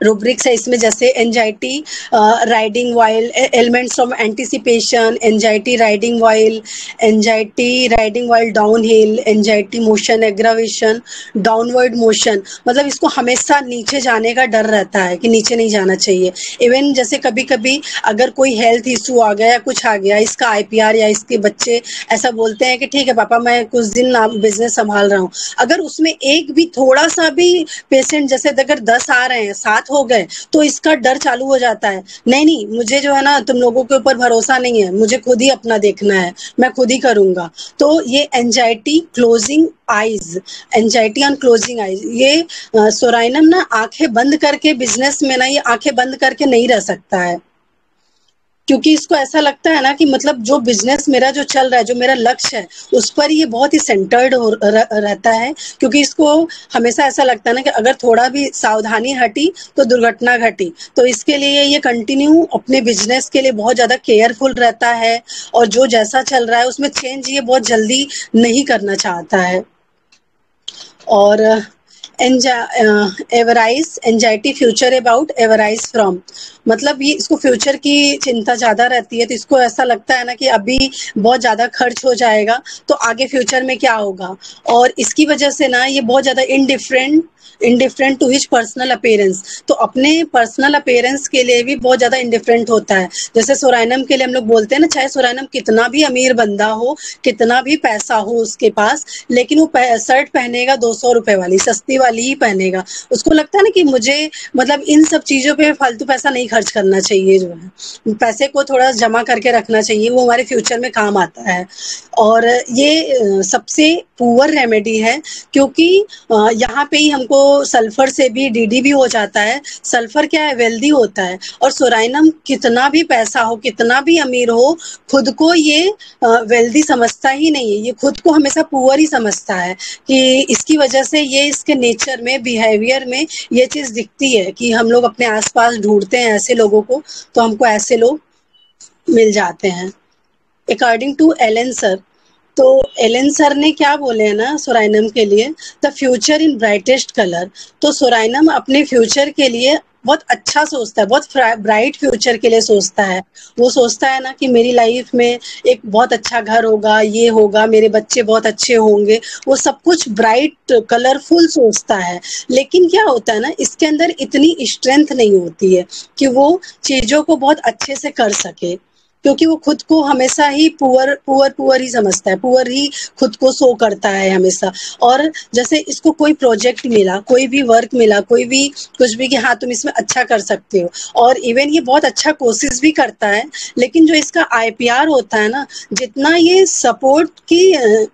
रूब्रिक्स है इसमें जैसे anxiety riding while, elements of anticipation, anxiety riding while, anxiety riding while down hill, anxiety motion aggravation, downward motion, मतलब इसको हमेशा नीचे जाने का डर रहता है कि नीचे नहीं जाना चाहिए। इवन जैसे कभी कभी अगर कोई हेल्थ इशू आ गया या कुछ आ गया, इसका आईपीआर या इसके बच्चे ऐसा बोलते हैं कि ठीक है पापा मैं कुछ दिन बिजनेस संभाल रहा हूँ, अगर उसमें एक भी थोड़ा सा भी पेशेंट जैसे अगर 10 आ रहे हैं 7 हो गए तो इसका डर चालू हो जाता है, नहीं नहीं मुझे जो है ना तुम लोगों के ऊपर भरोसा नहीं है, मुझे खुद ही अपना देखना है, मैं खुद ही करूंगा। तो ये anxiety closing eyes, anxiety on closing eyes, ये सोराइनम ना आंखें बंद करके बिजनेस में ना ये आंखें बंद करके नहीं रह सकता है, क्योंकि इसको ऐसा लगता है ना कि मतलब जो बिजनेस मेरा जो चल रहा है, जो मेरा लक्ष्य है उस पर ये बहुत ही सेंटर्ड रहता है। क्योंकि इसको हमेशा ऐसा लगता है ना कि अगर थोड़ा भी सावधानी हटी तो दुर्घटना घटी, तो इसके लिए ये कंटिन्यू अपने बिजनेस के लिए बहुत ज्यादा केयरफुल रहता है और जो जैसा चल रहा है उसमें चेंज ये बहुत जल्दी नहीं करना चाहता है। और एवराइज एंजाइटी फ्यूचर अबाउट एवराइज फ्रॉम, मतलब ये इसको फ्यूचर की चिंता ज्यादा रहती है, तो इसको ऐसा लगता है ना कि अभी बहुत ज्यादा खर्च हो जाएगा तो आगे फ्यूचर में क्या होगा, और इसकी वजह से ना ये बहुत ज्यादा indifferent to his personal appearance, तो अपने पर्सनल अपीयरेंस के लिए भी बहुत ज्यादा इंडिफरेंट होता है। जैसे सोराइनम के लिए हम लोग बोलते हैं ना, चाहे सोराइनम कितना भी अमीर बंदा हो, कितना भी पैसा हो उसके पास, लेकिन वो शर्ट पहनेगा 200 रुपए वाली, सस्ती वाली ही पहनेगा। उसको लगता है ना कि मुझे मतलब इन सब चीजों पे फालतू पैसा नहीं खर्च करना चाहिए, जो है पैसे को थोड़ा जमा करके रखना चाहिए, वो हमारे फ्यूचर में काम आता है। और ये सबसे पुअर रेमेडी है, क्योंकि यहाँ पे ही हमको सल्फर से भी डीडी भी हो जाता है। सल्फर क्या है, वेल्दी होता है, और सोराइनम कितना भी पैसा हो, कितना भी अमीर हो, खुद को ये वेल्दी समझता ही नहीं है, ये खुद को हमेशा पुअर ही समझता है। कि इसकी वजह से ये इसके नेचर में, बिहेवियर में ये चीज दिखती है कि हम लोग अपने आसपास ढूंढते हैं ऐसे लोगों को, तो हमको ऐसे लोग मिल जाते हैं। अकॉर्डिंग टू एलन सर, तो एलन सर ने क्या बोले हैं ना सोराइनम के लिए, the future in brightest colour, तो सोराइनम अपने फ्यूचर के लिए बहुत अच्छा सोचता है, बहुत ब्राइट फ्यूचर के लिए सोचता है। वो सोचता है ना कि मेरी लाइफ में एक बहुत अच्छा घर होगा, ये होगा, मेरे बच्चे बहुत अच्छे होंगे, वो सब कुछ ब्राइट कलरफुल सोचता है। लेकिन क्या होता है ना, इसके अंदर इतनी स्ट्रेंथ नहीं होती है कि वो चीजों को बहुत अच्छे से कर सके, क्योंकि वो खुद को हमेशा ही पुअर ही समझता है, पुअर ही खुद को शो करता है हमेशा। और जैसे इसको कोई प्रोजेक्ट मिला, कोई भी वर्क मिला, कोई भी कुछ भी कि हाँ तुम इसमें अच्छा कर सकते हो, और इवन ये बहुत अच्छा कोशिश भी करता है, लेकिन जो इसका आईपीआर होता है ना, जितना ये सपोर्ट की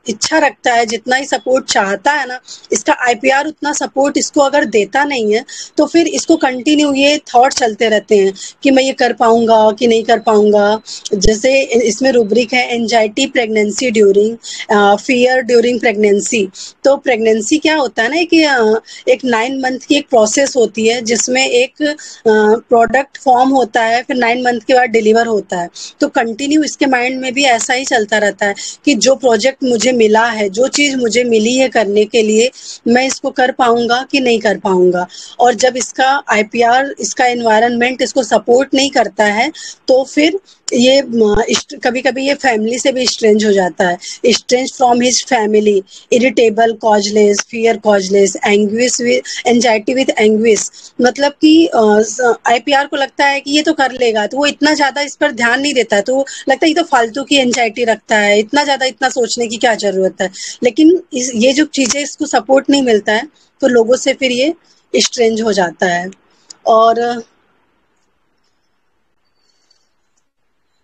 इच्छा रखता है, जितना ही सपोर्ट चाहता है ना, इसका आईपीआर उतना सपोर्ट इसको अगर देता नहीं है, तो फिर इसको कंटिन्यू ये थॉट चलते रहते हैं कि मैं ये कर पाऊंगा कि नहीं कर पाऊंगा, जैसे इसमें रूब्रिक है anxiety pregnancy during, fear during pregnancy. तो प्रेगनेंसी क्या होता है ना कि एक 9 मंथ की एक प्रोसेस होती है जिसमें एक प्रोडक्ट फॉर्म होता है, फिर 9 मंथ के बाद डिलीवर होता है। तो कंटिन्यू इसके माइंड में भी ऐसा ही चलता रहता है कि जो प्रोजेक्ट मुझे मिला है, जो चीज मुझे मिली है करने के लिए, मैं इसको कर पाऊंगा कि नहीं कर पाऊंगा। और जब इसका आईपीआर, इसका एनवायरनमेंट इसको सपोर्ट नहीं करता है, तो फिर ये कभी कभी ये फैमिली से भी स्ट्रेंज हो जाता है। Strange from his family, irritable causeless, fear causeless, anguish with anxiety with anguish. मतलब कि आईपीआर को लगता है कि ये तो कर लेगा, तो वो इतना ज्यादा इस पर ध्यान नहीं देता है, तो लगता है ये तो फालतू की एंजाइटी रखता है, इतना ज्यादा इतना सोचने की क्या जरूरत है। लेकिन ये जो चीजें इसको सपोर्ट नहीं मिलता है, तो लोगों से फिर ये स्ट्रेंज हो जाता है। और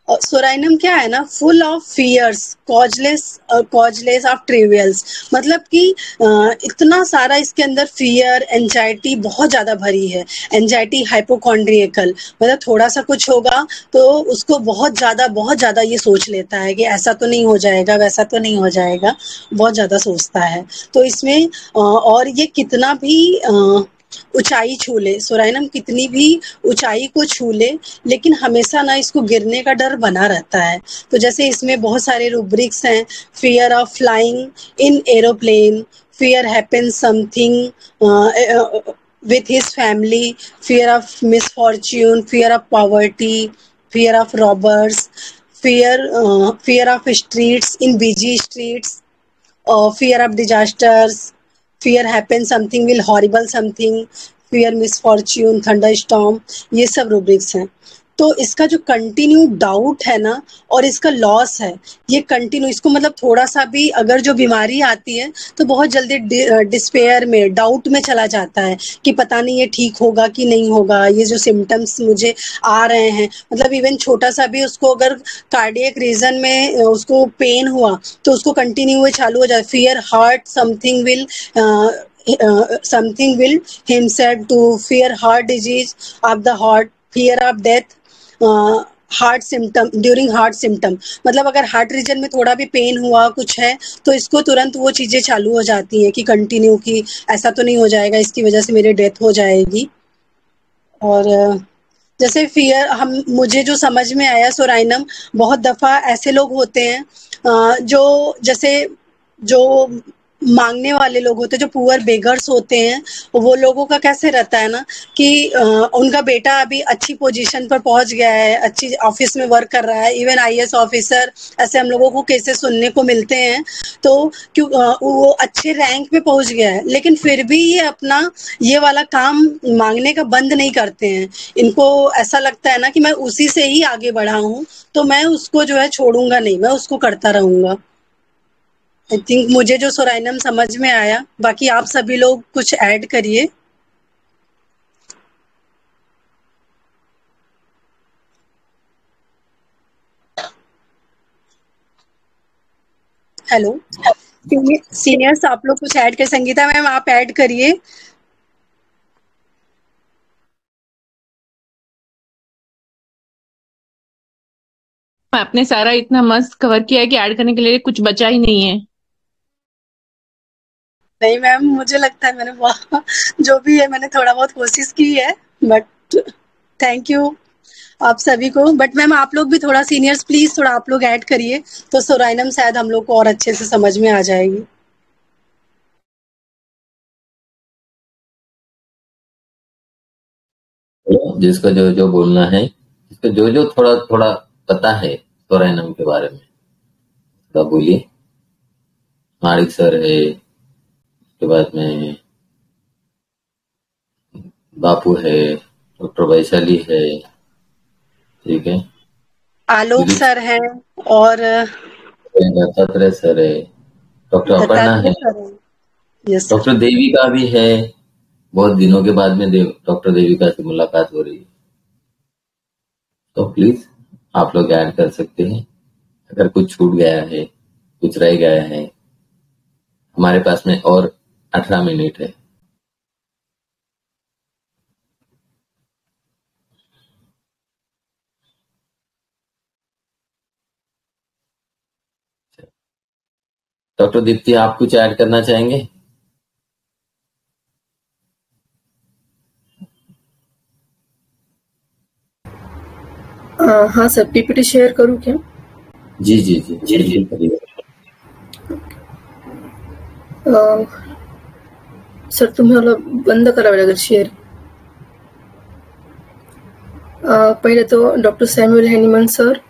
सोराइनम क्या है ना, full of fears, causeless of trivials. मतलब कि इतना सारा इसके अंदर फियर, एंजाइटी बहुत ज्यादा भरी है। एंजाइटी हाइपोकॉन्ड्रियकल, मतलब थोड़ा सा कुछ होगा तो उसको बहुत ज्यादा ये सोच लेता है कि ऐसा तो नहीं हो जाएगा, वैसा तो नहीं हो जाएगा, बहुत ज्यादा सोचता है। तो इसमें और ये कितना भी ऊंचाई छू ले, सोराइनम कितनी भी ऊंचाई को छू ले, लेकिन हमेशा ना इसको गिरने का डर बना रहता है। तो जैसे इसमें बहुत सारे रूब्रिक्स हैं, fear of flying in aeroplane, fear happen something with his family, fear of misfortune, fear of poverty, fear of robbers, fear of streets in busy streets, fear of disasters, fear happen something will horrible something, fear misfortune, thunderstorm, ये सब rubrics हैं। तो इसका जो continue doubt है ना, और इसका लॉस है, ये कंटिन्यू, इसको मतलब थोड़ा सा भी अगर जो बीमारी आती है तो बहुत जल्दी डिस्पेयर में, डाउट में चला जाता है कि पता नहीं ये ठीक होगा कि नहीं होगा, ये जो सिम्टम्स मुझे आ रहे हैं। मतलब इवन छोटा सा भी उसको अगर कार्डियक रीजन में उसको पेन हुआ तो उसको कंटिन्यू वो चालू हो जाए, fear heart something will himself to, fear heart disease of the heart, fear of death, heart symptom during heart symptom. मतलब अगर हार्ट रीजन में थोड़ा भी पेन हुआ कुछ है तो इसको तुरंत वो चीजें चालू हो जाती हैं कि कंटिन्यू, कि ऐसा तो नहीं हो जाएगा इसकी वजह से मेरी डेथ हो जाएगी। और जैसे फियर, हम मुझे जो समझ में आया सोराइनम, बहुत दफा ऐसे लोग होते हैं जो जैसे जो मांगने वाले लोग होते हैं, जो पुअर बेगर्स होते हैं, वो लोगों का कैसे रहता है ना कि उनका बेटा अभी अच्छी पोजीशन पर पहुंच गया है, अच्छी ऑफिस में वर्क कर रहा है, इवन आईएएस ऑफिसर, ऐसे हम लोगों को केसेस सुनने को मिलते हैं। तो क्यों वो अच्छे रैंक पे पहुंच गया है, लेकिन फिर भी ये अपना ये वाला काम मांगने का बंद नहीं करते हैं। इनको ऐसा लगता है ना कि मैं उसी से ही आगे बढ़ा हूँ, तो मैं उसको जो है छोड़ूंगा नहीं, मैं उसको करता रहूंगा। आई थिंक मुझे जो सोराइनम समझ में आया, बाकी आप सभी लोग कुछ ऐड करिए। हेलो सीनियर्स, आप लोग कुछ ऐड कर, संगीता मैम आप ऐड करिए। आपने सारा इतना मस्त कवर किया है कि ऐड करने के लिए कुछ बचा ही नहीं है। नहीं मैम, मुझे लगता है मैंने जो भी है मैंने थोड़ा बहुत कोशिश की है, बट थैंक यू आप सभी को। बट मैम आप लोग भी थोड़ा, सीनियर्स प्लीज थोड़ा आप लोग ऐड करिए, तो सोराइनम शायद हम लोग को और अच्छे से समझ में आ जाएगी। जिसको जो जो बोलना है, जिसको जो जो थोड़ा थोड़ा पता है सोराइनम के बारे में, उसका बोलिए। माणिक सर है, उसके बाद में बापू है, डॉक्टर वैशाली है, ठीक है, आलोक दिलीप सर हैं, और दत्तात्रेय सर है, डॉक्टर अपर्णा दत्तात्रेय है, सर हैं। Yes sir. डॉक्टर देविका भी है। बहुत दिनों के बाद में डॉक्टर देविका से मुलाकात हो रही है, तो प्लीज आप लोग ऐड कर सकते हैं। अगर कुछ छूट गया है, कुछ रह गया है, हमारे पास में और 18 मिनट है। डॉक्टर दीप्ति, आप कुछ ऐड करना चाहेंगे? हाँ सर, पीपीटी शेयर करूँ क्या? जी जी जी जी जी करिए। सर तुम्हाला बंद करावं लागेल शेअर. पहिले तो doctor Samuel Hahnemann sir,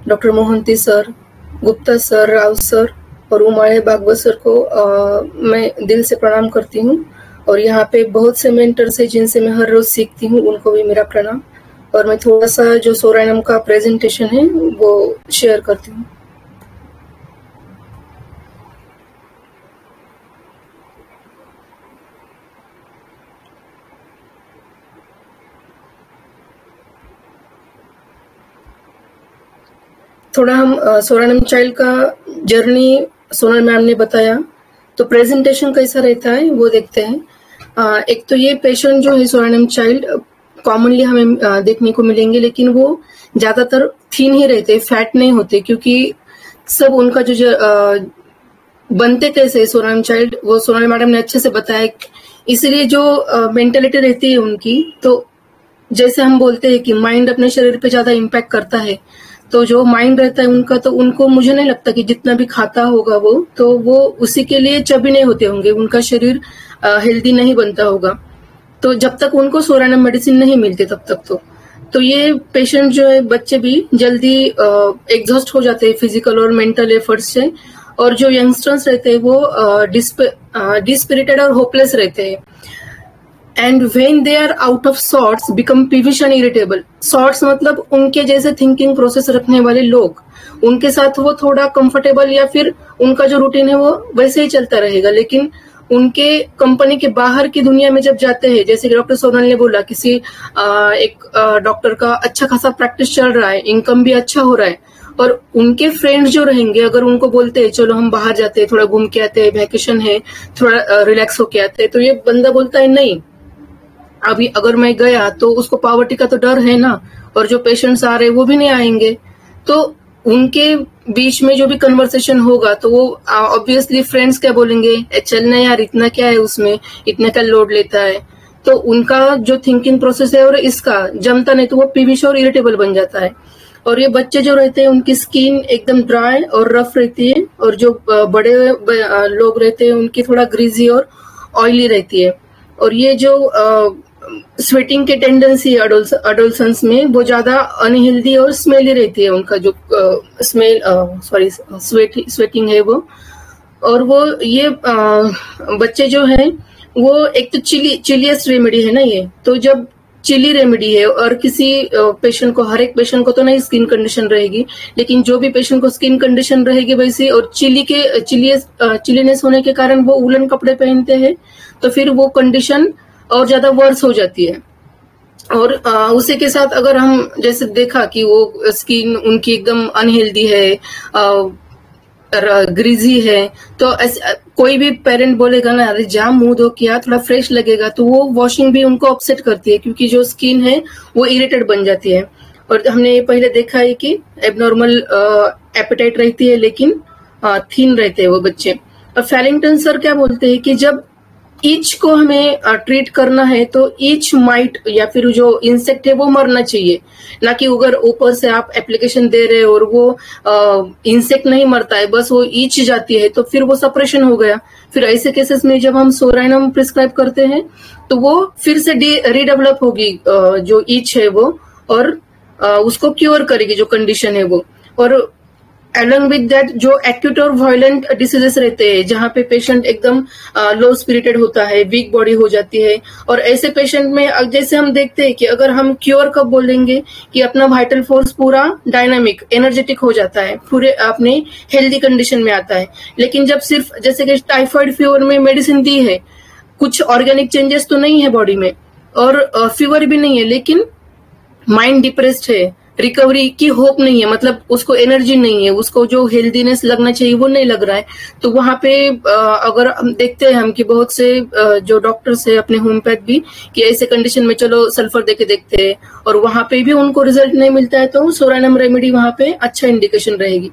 doctor Mohanty sir, Gupta sir, Rao sir और उमाड़े भागवत सर को मैं दिल से प्रणाम करती हूँ. और यहाँ पे बहुत से मेंटर्स हैं जिनसे मैं हर रोज सीखती हूँ, उनको भी मेरा प्रणाम. और मैं थोड़ा सा जो सोरायनम का प्रेजेंटेशन है वो शेयर करती हूँ. थोड़ा हम सोरायनम चाइल्ड का जर्नी सोनल मैम ने बताया, तो प्रेजेंटेशन कैसा रहता है वो देखते हैं. एक तो ये पेशेंट जो है सोरायनम चाइल्ड कॉमनली हमें देखने को मिलेंगे, लेकिन वो ज्यादातर थीन ही रहते, फैट नहीं होते, क्योंकि सब उनका जो बनते कैसे सोरायनम चाइल्ड वो सोनल मैडम ने अच्छे से बताया. इसलिए जो मेंटेलिटी रहती है उनकी, तो जैसे हम बोलते हैं कि माइंड अपने शरीर पे ज्यादा इम्पैक्ट करता है, तो जो माइंड रहता है उनका, तो उनको मुझे नहीं लगता कि जितना भी खाता होगा वो, तो वो उसी के लिए चबी नहीं होते होंगे, उनका शरीर हेल्दी नहीं बनता होगा. तो जब तक उनको सोरायनम मेडिसिन नहीं मिलती तब तक तो ये पेशेंट जो है, बच्चे भी जल्दी एग्जॉस्ट हो जाते हैं फिजिकल और मेंटल एफर्ट्स से. और जो यंगस्टर्स रहते हैं वो डिस्पिरिटेड और होपलेस रहते हैं. And when they are out of sorts become peevish and irritable. Sorts मतलब उनके जैसे थिंकिंग प्रोसेस रखने वाले लोग, उनके साथ वो थोड़ा कंफर्टेबल या फिर उनका जो रूटीन है वो वैसे ही चलता रहेगा. लेकिन उनके कंपनी के बाहर की दुनिया में जब जाते हैं, जैसे डॉक्टर सोनल ने बोला, किसी एक डॉक्टर का अच्छा खासा प्रैक्टिस चल रहा है, इनकम भी अच्छा हो रहा है, और उनके फ्रेंड्स जो रहेंगे, अगर उनको बोलते हैं चलो हम बाहर जाते हैं, थोड़ा घूम के आते हैं, वैकेशन है, थोड़ा रिलैक्स होके आते हैं, तो ये बंदा बोलता है नहीं, अभी अगर मैं गया तो उसको पॉवर्टी का तो डर है ना, और जो पेशेंट्स आ रहे हैं वो भी नहीं आएंगे. तो उनके बीच में जो भी कन्वर्सेशन होगा, तो वो ऑब्वियसली फ्रेंड्स क्या बोलेंगे, चलना यार, इतना क्या है उसमें, इतना क्या लोड लेता है. तो उनका जो थिंकिंग प्रोसेस है और इसका जमता नहीं, तो वो पीविश और इरिटेबल बन जाता है. और ये बच्चे जो रहते हैं उनकी स्किन एकदम ड्राई और रफ रहती है, और जो बड़े लोग रहते हैं उनकी थोड़ा ग्रीजी और ऑयली रहती है. और ये जो स्वेटिंग की टेंडेंसी है अडोलसेंस में, वो ज्यादा अनहेल्दी और स्मेली रहती है, उनका जो स्मेल स्वेटिंग है वो. और वो ये बच्चे जो है वो एक तो चिलियस रेमेडी है ना ये, तो जब चिली रेमेडी है, और किसी पेशेंट को, हर एक पेशेंट को तो नहीं स्किन कंडीशन रहेगी, लेकिन जो भी पेशेंट को स्किन कंडीशन रहेगी वैसे, और चिलीनेस होने के कारण वो वुलन कपड़े पहनते हैं, तो फिर वो कंडीशन और ज्यादा वर्स हो जाती है. और उसी के साथ अगर हम जैसे देखा कि वो स्किन उनकी एकदम अनहेल्दी है, ग्रीजी है, तो कोई भी पेरेंट बोलेगा ना, अरे जा मुंह धो किया, थोड़ा फ्रेश लगेगा, तो वो वॉशिंग भी उनको अपसेट करती है, क्योंकि जो स्किन है वो इरिटेट बन जाती है. और हमने ये पहले देखा है कि एबनॉर्मल एपेटाइट रहती है, लेकिन थीन रहते हैं वो बच्चे. और फेलिंगटन सर क्या बोलते हैं कि जब ईच को हमें ट्रीट करना है, तो ईच माइट या फिर जो इंसेक्ट है वो मरना चाहिए, ना कि अगर ऊपर से आप एप्लीकेशन दे रहे हो और वो इंसेक्ट नहीं मरता है, बस वो ईच जाती है, तो फिर वो सप्रेशन हो गया. फिर ऐसे केसेस में जब हम सोरायनम प्रिस्क्राइब करते हैं, तो वो फिर से रीडेवलप होगी जो ईच है वो, और उसको क्योर करेगी जो कंडीशन है वो. और अलॉन्ग विद दैट जो एक्यूट और वायलेंट डिसीजेस रहते हैं, जहां पे पेशेंट एकदम लो स्पिरिटेड होता है, वीक बॉडी हो जाती है, और ऐसे पेशेंट में जैसे हम देखते हैं कि अगर हम क्योर कब बोलेंगे कि अपना वाइटल फोर्स पूरा डायनामिक एनर्जेटिक हो जाता है, पूरे अपने हेल्दी कंडीशन में आता है. लेकिन जब सिर्फ जैसे कि टाइफाइड फीवर में मेडिसिन दी है, कुछ ऑर्गेनिक चेंजेस तो नहीं है बॉडी में, और फीवर भी नहीं है, लेकिन माइंड डिप्रेस्ड है, रिकवरी की होप नहीं है, मतलब उसको एनर्जी नहीं है, उसको जो हेल्दीनेस लगना चाहिए वो नहीं लग रहा है. तो वहां पे अगर हम देखते हैं हम कि बहुत से जो डॉक्टर्स है अपने होम्योपैथ भी, कि ऐसे कंडीशन में चलो सल्फर देके देखते हैं, और वहां पे भी उनको रिजल्ट नहीं मिलता है, तो सोरायनम रेमेडी वहां पे अच्छा इंडिकेशन रहेगी.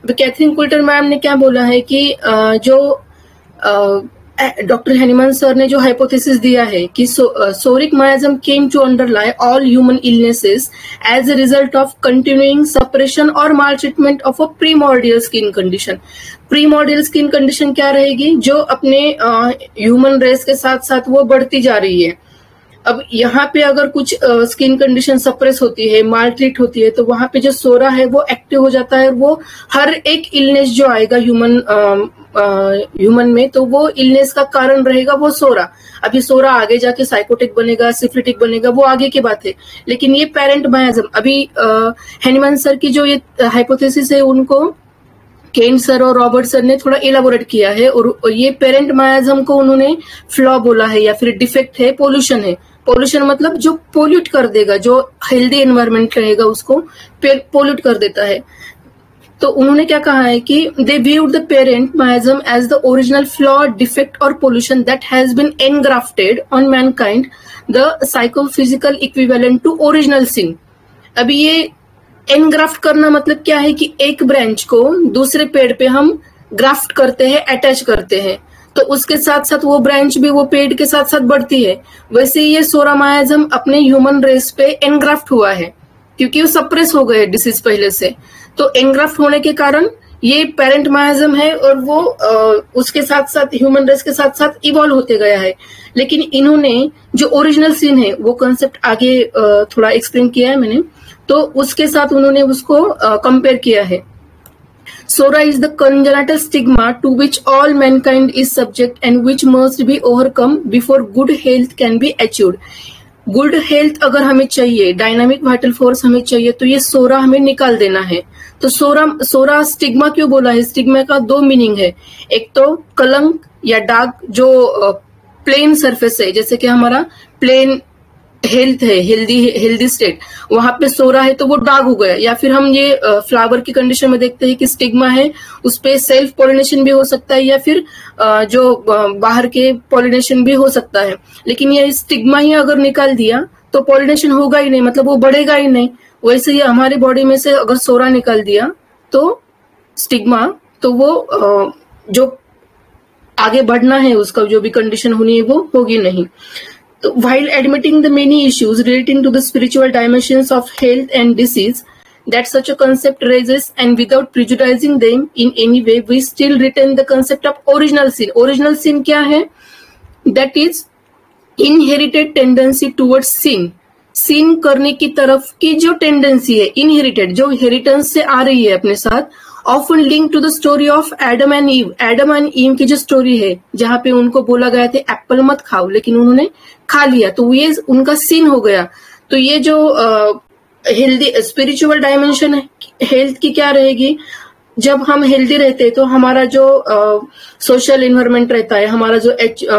अभी कैथरीन कुल्टर मैम ने क्या बोला है कि जो डॉक्टर हैनिमन सर ने जो हाइपोथेसिस दिया है कि psoric miasm came to underlie all human illnesses as a result of continuing suppression और maltreatment of a primordial skin condition. Primordial skin condition क्या रहेगी? जो अपने ह्यूमन रेस के साथ साथ वो बढ़ती जा रही है। अब यहाँ पे अगर कुछ स्किन कंडीशन सप्रेस होती है, माल ट्रीट होती है, तो वहां पे जो सोरा है वो एक्टिव हो जाता है। वो हर एक इलनेस जो आएगा ह्यूमन में, तो वो इलनेस का कारण रहेगा वो सोरा। अभी सोरा आगे जाके साइकोटिक बनेगा, सिफिलिटिक बनेगा, वो आगे की बात है। लेकिन ये पेरेंट मायाज्म, अभी हैनिमन सर की जो ये हाइपोथेसिस है उनको केन सर और रॉबर्ट सर ने थोड़ा इलाबोरेट किया है, और ये पेरेंट मायाज्म को उन्होंने फ्लॉ बोला है या फिर डिफेक्ट है, पोल्यूशन है। पोल्यूशन मतलब जो पोल्यूट कर देगा, जो हेल्दी एनवायरनमेंट रहेगा उसको पोल्यूट कर देता है। तो उन्होंने क्या कहा है कि they viewed the parent miasm as the original flaw, defect और pollution that has been engrafted on mankind, the psychophysical equivalent to original sin. अभी ये एनग्राफ्ट करना मतलब क्या है कि एक ब्रांच को दूसरे पेड़ पे हम ग्राफ्ट करते हैं, अटैच करते हैं, तो उसके साथ साथ वो ब्रांच भी वो पेड़ के साथ साथ बढ़ती है। वैसे ये सोरा मायाज्म अपने ह्यूमन रेस पे एनग्राफ्ट हुआ है, क्योंकि वो सप्रेस हो गए डिसीज पहले से। तो एनग्राफ्ट होने के कारण ये पेरेंट मायाज्म है, और वो उसके साथ साथ ह्यूमन रेस के साथ साथ इवॉल्व होते गया है। लेकिन इन्होंने जो ओरिजिनल सिन है वो कंसेप्ट आगे थोड़ा एक्सप्लेन किया है मैंने, तो उसके साथ उन्होंने उसको कंपेयर किया है। Sora is the congenital stigma to which all mankind is subject and which must be overcome before good health can be achieved. Good health अगर हमें चाहिए, डायनामिक वाइटल फोर्स हमें चाहिए, तो ये सोरा हमें निकाल देना है। तो सोरा स्टिग्मा क्यों बोला है? स्टिग्मा का दो मीनिंग है। एक तो कलंक या दाग, जो प्लेन सरफेस है, जैसे कि हमारा प्लेन हेल्थ है, हेल्दी स्टेट, वहां पे सोरा है तो वो दाग हो गया। या फिर हम ये फ्लावर की कंडीशन में देखते हैं कि स्टिग्मा है, उस पे सेल्फ पॉलिनेशन भी हो सकता है, या फिर जो बाहर के पॉलिनेशन भी हो सकता है। लेकिन ये स्टिग्मा ही अगर निकाल दिया तो पॉलिनेशन होगा ही नहीं, मतलब वो बढ़ेगा ही नहीं। वैसे ही हमारे बॉडी में से अगर सोरा निकाल दिया तो स्टिग्मा, तो वो जो आगे बढ़ना है उसका जो भी कंडीशन होनी है वो होगी नहीं। While admitting the many issues relating to the spiritual dimensions of health and disease that such a concept raises, and without prejudicing them in any way, we still retain the concept of original sin. Original sin क्या है? That is inherited tendency towards sin. sin करने की तरफ की जो tendency है, inherited, जो inheritance से आ रही है अपने साथ, often link to the story of Adam and Eve. Adam and Eve की जो स्टोरी है, जहां पे उनको बोला गया था एप्पल मत खाओ, लेकिन उन्होंने खा लिया, तो ये उनका सिन हो गया। तो ये जो हेल्दी स्पिरिचुअल डायमेंशन है हेल्थ की क्या रहेगी? जब हम हेल्दी रहते हैं तो हमारा जो सोशल एनवायरनमेंट रहता है, हमारा जो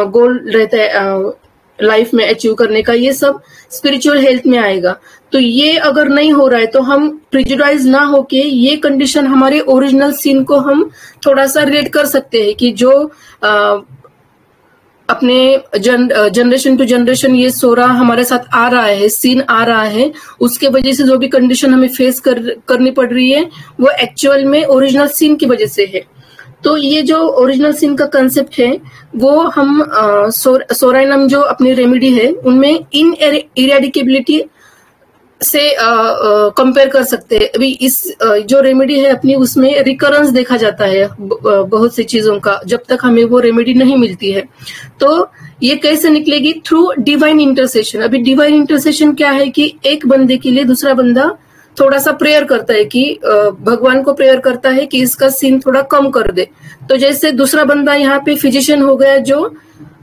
गोल रहता है लाइफ में अचीव करने का, ये सब स्पिरिचुअल हेल्थ में आएगा। तो ये अगर नहीं हो रहा है तो हम प्रिजुडाइज ना होके ये कंडीशन हमारे ओरिजिनल सीन को हम थोड़ा सा रिलेट कर सकते हैं कि जो अपने जनरेशन टू जनरेशन ये सोरा हमारे साथ आ रहा है, सीन आ रहा है, उसके वजह से जो भी कंडीशन हमें फेस करनी पड़ रही है वो एक्चुअल में ओरिजिनल सीन की वजह से है। तो ये जो ओरिजिनल सिन का कंसेप्ट है वो हम सोराइनम जो अपनी रेमेडी है उनमें इन इरेडिकेबिलिटी से कंपेयर कर सकते हैं। अभी इस जो रेमेडी है अपनी, उसमें रिकरेंस देखा जाता है बहुत सी चीजों का, जब तक हमें वो रेमेडी नहीं मिलती है। तो ये कैसे निकलेगी? Through divine intercession. अभी डिवाइन इंटरसेशन क्या है कि एक बंदे के लिए दूसरा बंदा थोड़ा सा प्रेयर करता है कि भगवान को प्रेयर करता है कि इसका सीन थोड़ा कम कर दे। तो जैसे दूसरा बंदा यहाँ पे फिजिशियन हो गया जो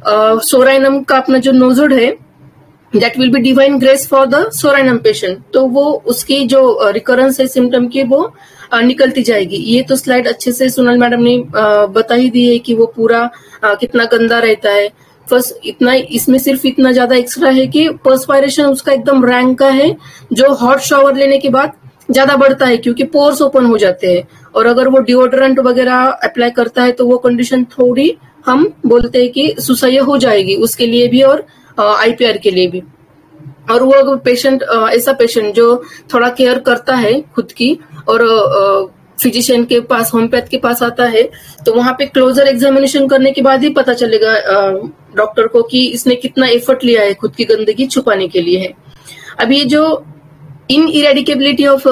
सोराइनम का अपना जो नोजोड है, that will be divine grace for the psorinum patient. तो वो उसकी जो रिकरेंस है सिम्टम की वो निकलती जाएगी। ये तो स्लाइड अच्छे से सोनल मैडम ने बता ही दी है कि वो पूरा कितना गंदा रहता है। फर्स्ट इतना, इसमें सिर्फ इतना ज्यादा एक्स्ट्रा है कि पर्सपायरेशन उसका एकदम रैंक का है, जो हॉट शावर लेने के बाद ज्यादा बढ़ता है क्योंकि पोर्स ओपन हो जाते हैं। और अगर वो डिओड्रेंट वगैरह अप्लाई करता है तो वो कंडीशन थोड़ी हम बोलते हैं कि सुसह्य हो जाएगी उसके लिए भी और आईपीआर के लिए भी। और वो पेशेंट ऐसा पेशेंट जो थोड़ा केयर करता है खुद की और फिजिशियन के पास, होम्योपैथ के पास आता है, तो वहां पे क्लोजर एग्जामिनेशन करने के बाद ही पता चलेगा डॉक्टर को कि इसने कितना एफर्ट लिया है खुद की गंदगी छुपाने के लिए है। अब ये जो इन इरेडिकेबिलिटी ऑफ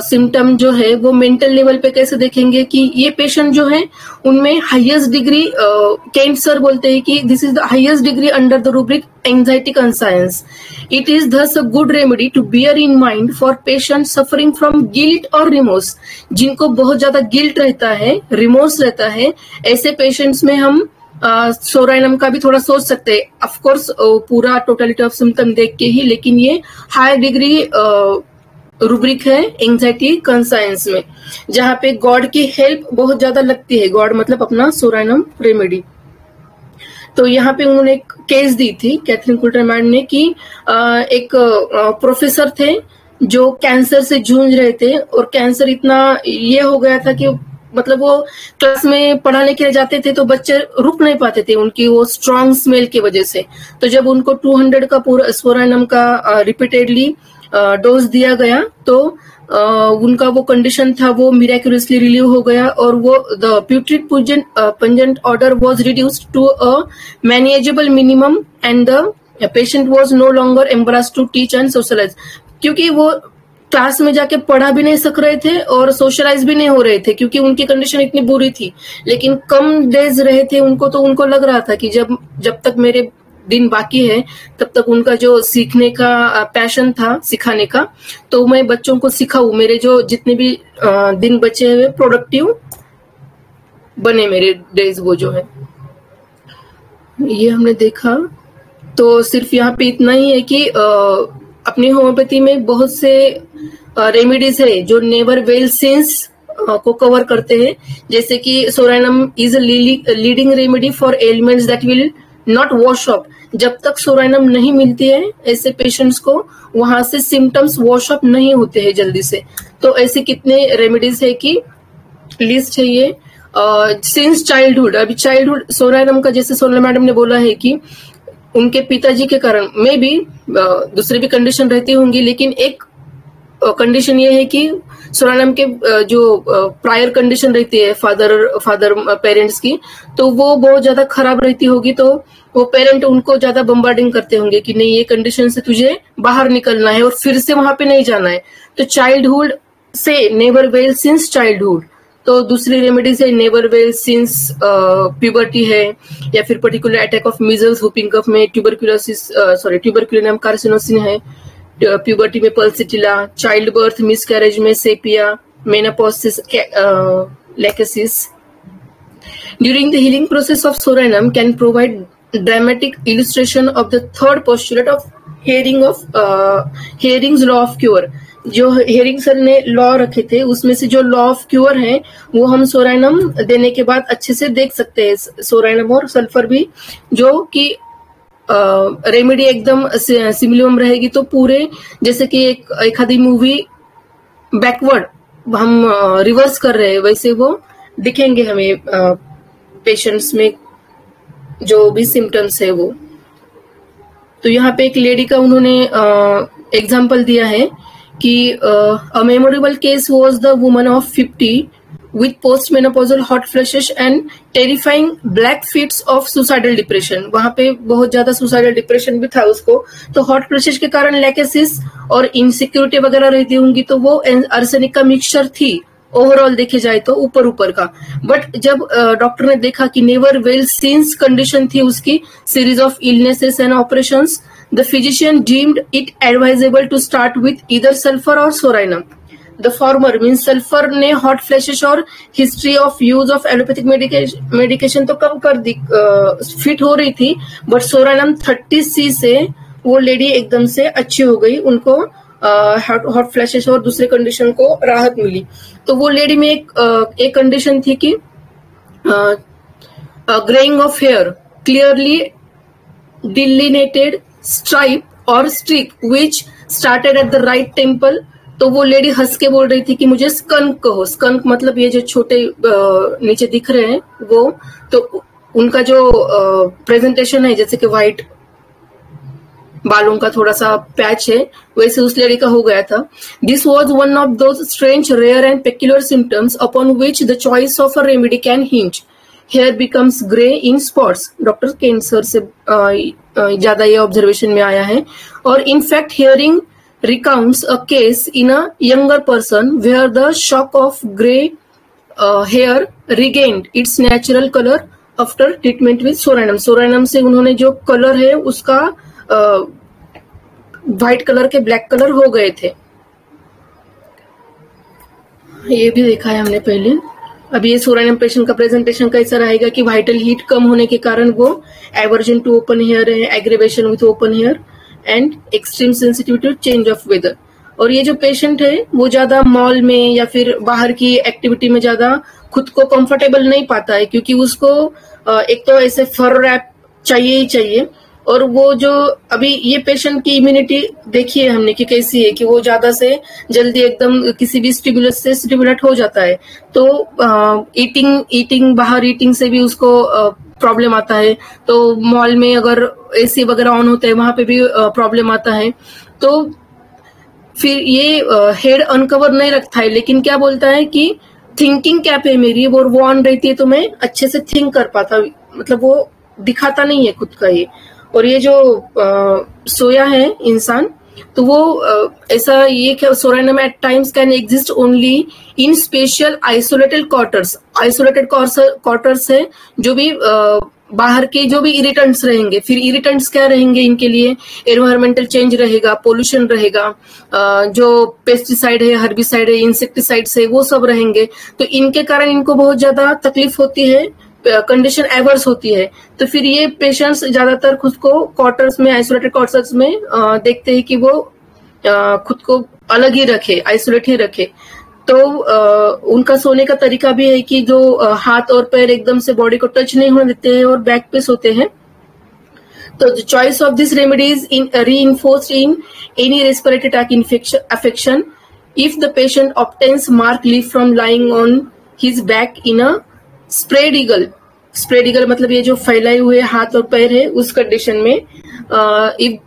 सिम्टम जो है वो मेंटल लेवल पे कैसे देखेंगे कि ये पेशेंट जो है उनमें हाईएस्ट डिग्री, केंट सर बोलते हैं कि this is the highest degree under the rubric anxiety conscience. It is thus a good remedy to bear in mind for patients suffering from guilt और रिमोर्स। जिनको बहुत ज्यादा गिल्ट रहता है, remorse रहता है, ऐसे पेशेंट्स में हम सोराइनम का भी थोड़ा सोच सकते हैं। ऑफकोर्स पूरा टोटलिटी ऑफ सिम्टम देख के ही, लेकिन ये हाई डिग्री रूब्रिक है एंजाइटी कंसायंस में, जहां पे गॉड की हेल्प बहुत ज्यादा लगती है। गॉड मतलब अपना सोराइनम रेमेडी। तो यहाँ पे उन्होंने एक केस दी थी कैथरीन कुल्टर मैम ने कि एक प्रोफेसर थे जो कैंसर से जूझ रहे थे, और कैंसर इतना ये हो गया था कि मतलब वो क्लास में पढ़ाने के लिए जाते थे तो बच्चे रुक नहीं पाते थे उनकी वो स्ट्रॉन्ग स्मेल की वजह से। तो जब उनको 200 का पूरा सोराइनम का रिपीटेडली डोज दिया गया तो उनका वो कंडीशन था वो मिराक्युलसली रिलीव हो गया, और वो the putrid pungent odour was reduced to a manageable minimum and the patient was no longer embarrassed to teach and socialise. क्योंकि वो क्लास में जाके पढ़ा भी नहीं सक रहे थे और सोशलाइज भी नहीं हो रहे थे क्योंकि उनकी कंडीशन इतनी बुरी थी, लेकिन कम डेज रहे थे उनको, तो उनको लग रहा था कि जब तक मेरे दिन बाकी है तब तक उनका जो सीखने का पैशन था, सिखाने का, तो मैं बच्चों को सिखाऊं, मेरे जो जितने भी दिन बचे हुए प्रोडक्टिव बने मेरे डेज वो जो है। ये हमने देखा। तो सिर्फ यहाँ पे इतना ही है कि अपनी होम्योपैथी में बहुत से रेमेडीज है जो नेवर वेल सिंस को कवर करते हैं, जैसे कि psorinum is a leading remedy for elements that will not wash up. जब तक सोराइनम नहीं मिलती है ऐसे पेशेंट्स को वहां से सिम्टम्स वॉश अप नहीं होते हैं जल्दी से। तो ऐसे कितने रेमेडीज है कि लिस्ट है ये सिंस चाइल्डहुड। अभी चाइल्डहुड सोराइनम का, जैसे सोनल मैडम ने बोला है कि उनके पिताजी के कारण मे भी दूसरी भी कंडीशन रहती होंगी, लेकिन एक कंडीशन ये है कि सोराइनम के जो प्रायर कंडीशन रहती है फादर पेरेंट्स की, तो वो बहुत ज्यादा खराब रहती होगी, तो वो पेरेंट उनको ज्यादा बम्बार्डिंग करते होंगे कि नहीं ये कंडीशन से तुझे बाहर निकलना है और फिर से वहां पे नहीं जाना है। तो चाइल्डहुड से नेवर वेल सिंस चाइल्डहुड। तो दूसरी रेमेडीज है नेवर वेल सिंस प्यूबर्टी है, या फिर पर्टिकुलर अटैक ऑफ मीजल्स व्हूपिंग कफ में ट्यूबरक्यूलिनम कार्सिनोसिन है, प्यूबर्टी में पल्सिटिला, चाइल्ड बर्थ मिसकैरेज में sepia, menopause lachesis. During the healing process of soranum can provide dramatic illustration of the third postulate of Hering's law of cure। जो herring sir ने law रखे थे उसमें से जो लॉ ऑफ क्योर है वो हम सोराइनम देने के बाद अच्छे से देख सकते हैं। सोराइनम और सल्फर भी जो कि रेमेडी एकदम सिमिलम रहेगी, तो पूरे जैसे कि एक आधी मूवी बैकवर्ड हम रिवर्स कर रहे हैं वैसे वो दिखेंगे हमें पेशेंट्स में जो भी सिम्टम्स है वो। तो यहाँ पे एक लेडी का उन्होंने एग्जाम्पल दिया है कि अ memorable case was the woman of 50 with postmenopausal hot flashes and terrifying black fits of suicidal depression। वहां पे बहुत ज्यादा suicidal depression भी था उसको, तो hot flashes के कारण लेकेसिस और इनसिक्योरिटी वगैरह रहती होंगी, तो वो आर्सेनिक का मिक्सचर थी ओवरऑल देखे जाए तो ऊपर का। बट जब डॉक्टर ने देखा कि नेवर वेल सिंस कंडीशन थी उसकी, series of illnesses and operations, the physician deemed it advisable to start with either sulphur और Psorinum. The former means sulphur ने हॉट फ्लैशेस और history of use of allopathic medication तो कम कर दी, fit हो रही थी, बट सोराइनम 30C से वो लेडी एकदम से अच्छी हो गई, उनको हॉट फ्लैशेस और दूसरे कंडीशन को राहत मिली। तो वो लेडी में एक कंडीशन थी कि greying of hair, clearly delineated stripe और streak which started at the right temple. तो वो लेडी हंस के बोल रही थी कि मुझे स्कंक कहो। स्कंक मतलब ये जो छोटे नीचे दिख रहे हैं वो, तो उनका जो प्रेजेंटेशन है जैसे कि व्हाइट बालों का थोड़ा सा पैच है, वैसे उस लेडी का हो गया था. This was one of those strange, rare and peculiar symptoms upon which the choice of a remedy can hinge. Hair becomes grey in spots. Doctor cancer से ज्यादा ये ऑब्जर्वेशन में आया है. और in fact Hering recounts a case in a younger person where the shock of gray hair regained its natural color after treatment with soranum. सोरानम से उन्होंने जो कलर है उसका व्हाइट कलर के ब्लैक कलर हो गए थे. ये भी देखा है हमने पहले. अभी ये सोरानम पेशेंट का प्रेजेंटेशन कैसा रहेगा कि वाइटल हीट कम होने के कारण वो एवर्जन टू ओपन हेयर है, aggravation with open hair and extreme sensitivity to change of weather. और ये जो पेशेंट है वो ज्यादा मॉल में या फिर बाहर की एक्टिविटी में ज्यादा खुद को कंफर्टेबल नहीं पाता है, क्योंकि उसको एक तो ऐसे फर रैप चाहिए ही चाहिए. और वो जो अभी ये पेशेंट की इम्यूनिटी देखिए हमने कि कैसी है, कि वो ज्यादा से जल्दी एकदम किसी भी स्टिमुलस से स्टिमुलेट हो जाता है. तो ईटिंग बाहर ईटिंग से भी उसको प्रॉब्लम आता है. तो मॉल में अगर एसी वगैरह ऑन होता है वहां पे भी प्रॉब्लम आता है. तो फिर ये हेड अनकवर नहीं रखता है, लेकिन क्या बोलता है कि थिंकिंग कैप है मेरी, वो ऑन रहती है तो मैं अच्छे से थिंक कर पाता, मतलब वो दिखाता नहीं है खुद का ये. और ये जो सोया है इंसान, तो वो ऐसा ये क्या Psorinum at times can exist only in special isolated quarters. Isolated quarters है जो भी बाहर के जो भी इरिटेंट्स रहेंगे. फिर इरिटेंट्स क्या रहेंगे इनके लिए? एनवायरमेंटल चेंज रहेगा, पोल्यूशन रहेगा, जो पेस्टिसाइड है, हर्बिसाइड है, इंसेक्टिसाइड्स है, वो सब रहेंगे. तो इनके कारण इनको बहुत ज्यादा तकलीफ होती है, कंडीशन एवर्स होती है. तो फिर ये पेशेंट्स ज्यादातर खुद को क्वार्टर्स में, आइसोलेटेड क्वार्टर्स में देखते हैं कि वो खुद को अलग ही रखे, आइसोलेट ही रखे. तो उनका सोने का तरीका भी है कि जो हाथ और पैर एकदम से बॉडी को टच नहीं होने देते हैं और बैक पे सोते हैं. तो the choice of this remedy is reinforced in any respiratory tract affection if the patient obtains marked relief from lying on his back in a spread eagle. Spread eagle मतलब ये जो फैलाए हुए हाथ और पैर है उस कंडीशन में, if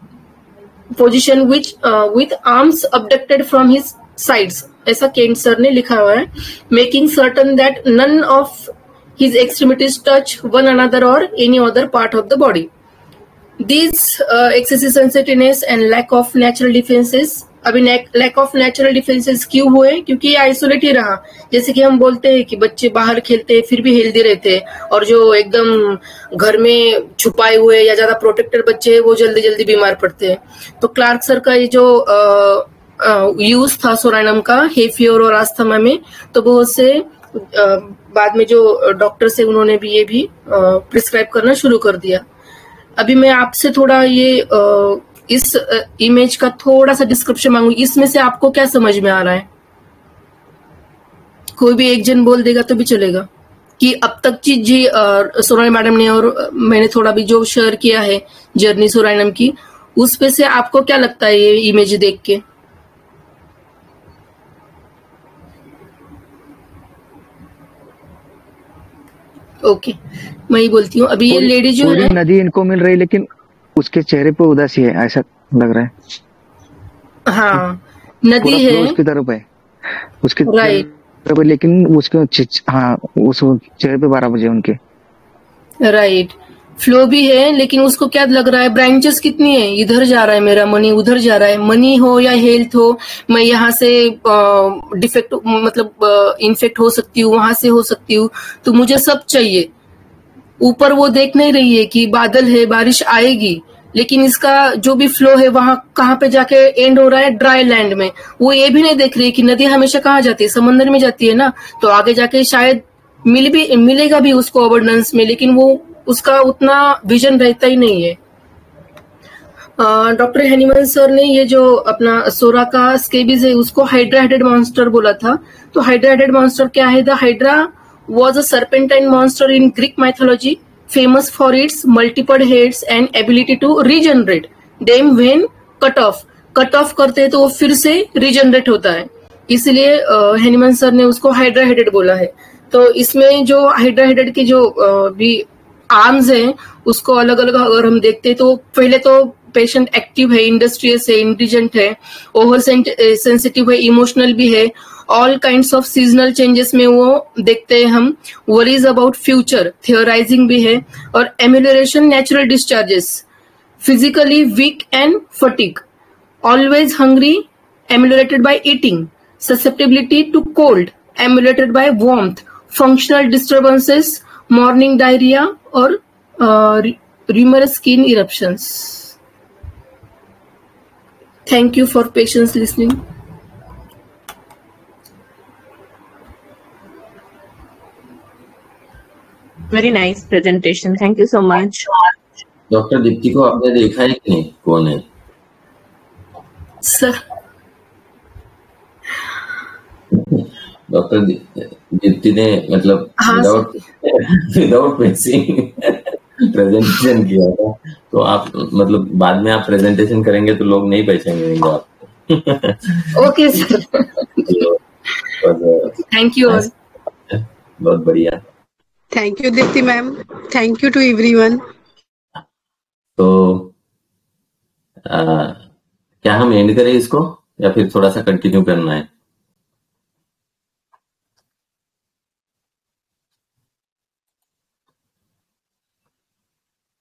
position with arms abducted from his sides, ऐसा केंट सर ने लिखा हुआ है. Making certain that none of his extremities touch one another और any other part of the body. These excessive sensitiveness and lack of natural defenses. अभी lack of natural defences क्यों हुए? क्योंकि ये आइसोलेट ही रहा. जैसे कि हम बोलते हैं कि बच्चे बाहर खेलते हैं फिर भी हेल्दी रहते हैं, और जो एकदम घर में छुपाए हुए या ज्यादा प्रोटेक्टेड बच्चे हैं वो जल्दी जल्दी बीमार पड़ते हैं. तो क्लार्क सर का ये जो यूज था सोरानम का हे फीवर और आस्थमा में, तो बहुत से बाद में जो डॉक्टर से उन्होंने भी ये भी प्रिस्क्राइब करना शुरू कर दिया. अभी मैं आपसे थोड़ा ये इस इमेज का थोड़ा सा डिस्क्रिप्शन मांगूंगी. इसमें से आपको क्या समझ में आ रहा है? कोई भी एक जन बोल देगा तो भी चलेगा कि अब तक जी सोरानम मैडम ने और मैंने थोड़ा भी जो शेयर किया है जर्नी सोरानम की, उस पे से आपको क्या लगता है ये इमेज देख के? ओके, मैं ही बोलती हूँ. अभी ये लेडी जो है, नदी इनको मिल रही लेकिन उसके चेहरे पे उदासी है, ऐसा लग रहा है. हाँ, नदी है उसकी तरफ है, उसकी राइट, तरफ है, लेकिन उसके हाँ उस चेहरे पे 12 बजे उनके राइट. फ्लो भी है, लेकिन उसको क्या लग रहा है? ब्रांचेस कितनी है? इधर जा रहा है मेरा मनी, उधर जा रहा है. मनी हो या हेल्थ हो, मैं यहाँ से डिफेक्ट मतलब इन्फेक्ट हो सकती हूँ, वहां से हो सकती हूँ, तो मुझे सब चाहिए. ऊपर वो देख नहीं रही है कि बादल है, बारिश आएगी, लेकिन इसका जो भी फ्लो है वहां कहाँ पे जाके एंड हो रहा है? ड्राई लैंड में. वो ये भी नहीं देख रही है कि नदी हमेशा कहाँ जाती है? समंदर में जाती है ना. तो आगे जाके शायद मिलेगा भी उसको अबंडेंस में, लेकिन वो उसका उतना विजन रहता ही नहीं है. डॉक्टर हैनीमैन सर ने ये जो अपना सोरा का स्केबीज है उसको हाइड्रा हेडेड मॉन्स्टर बोला था. तो हाइड्रा हेडेड मॉन्स्टर क्या है? The hydra was a serpentine monster in Greek mythology, famous for its multiple heads and ability to regenerate them when cut off. Cut off करते हैं तो वो फिर से रिजनरेट होता है, इसलिए हैनीमैन सर ने उसको हाइड्रा हेडेड बोला है. तो इसमें जो हाइड्रा हेडेड के जो भी आर्म्स हैं उसको अलग अलग अगर हम देखते हैं तो पहले तो पेशेंट एक्टिव है, इंडस्ट्रियस है, इंटेलिजेंट है, ओवर सेंसिटिव है, इमोशनल भी है, all kinds of seasonal changes में वो देखते हैं हम, वरीज अबाउट फ्यूचर, थियोराइजिंग भी है, और amelioration natural discharges, physically weak and fatigue, always hungry, emulated by eating, susceptibility to cold, emulated by warmth, functional disturbances, morning diarrhea, or rumorous skin eruptions. Thank you for patience listening. Very nice presentation. Thank you so much. Doctor Deepti को आपने देखा है कि नहीं, कौन है sir? Doctor Deepti ने मतलब विदाउट फेसिंग प्रेजेंटेशन किया था, तो आप मतलब बाद में आप प्रेजेंटेशन करेंगे तो लोग नहीं पहचानेंगे आपको। Okay sir, thank you. बहुत बढ़िया, thank you Deepti ma'am, thank you to everyone. तो क्या हम एंड करें इसको या फिर थोड़ा सा कंटिन्यू करना है?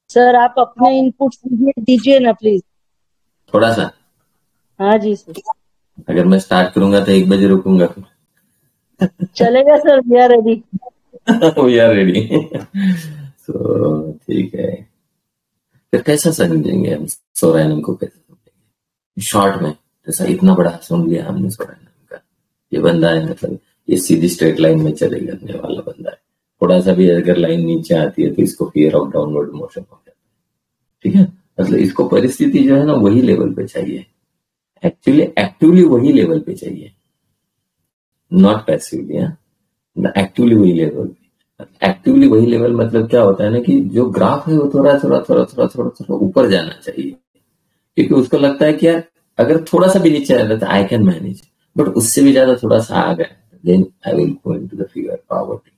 सर आप अपने इनपुट दीजिए ना प्लीज, थोड़ा सा। हाँ जी सर। अगर मैं स्टार्ट करूंगा तो 1 बजे रुकूंगा चलेगा sir, we are ready. We are ready. तो ठीक है, फिर कैसा समझेंगे हम सोरायनम को, कैसे समझेंगे शॉर्ट में? जैसा इतना बड़ा सुन लिया हमने सोरायनम का, ये बंदा है मतलब ये सीधी स्ट्रेट लाइन में चले जाने वाला बंदा है, थोड़ा सा भी अगर लाइन नीचे आती है तो इसको फियर ऑफ डाउनवर्ड मोशन हो जाता है। ठीक है, मतलब इसको परिस्थिति जो है ना वही लेवल पे चाहिए, एक्टिवली वही लेवल पे चाहिए, नॉट पैसिवली। एक्टिवली वही लेवल, एक्टिवली वही लेवल मतलब क्या होता है ना कि जो ग्राफ है वो थोड़ा थोड़ा ऊपर जाना चाहिए, क्योंकि उसको लगता है कि यार अगर थोड़ा सा भी नीचे आ जाता है आई कैन मैनेज, बट उससे भी ज्यादा थोड़ा सा आ गया then I will go into the figure poverty.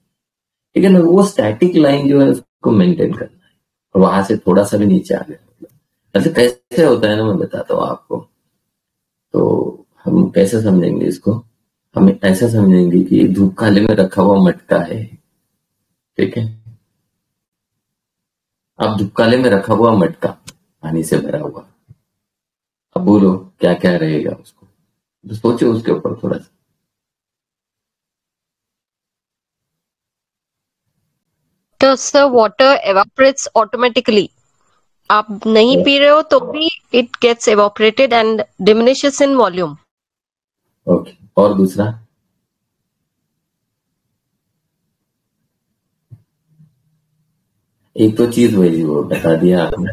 ठीक है ना, वो स्टैटिक लाइन जो है उसको मेंटेन करना है, और वहां से थोड़ा सा भी नीचे आ गया मतलब कैसे होता है ना, मैं बताता हूँ आपको। तो हम कैसे समझेंगे इसको, हम ऐसा समझेंगे कि धूप काले में रखा हुआ मटका है। ठीक है, अब धुपकाले में रखा हुआ मटका पानी से भरा हुआ, अब बोलो क्या क्या रहेगा उसको, तो सोचो उसके ऊपर थोड़ा सा। तो सर वाटर evaporates automatically, आप नहीं पी रहे हो तो भी it gets evaporated and diminishes in volume. Okay, और दूसरा? एक तो चीज वही वो बता दिया आपने,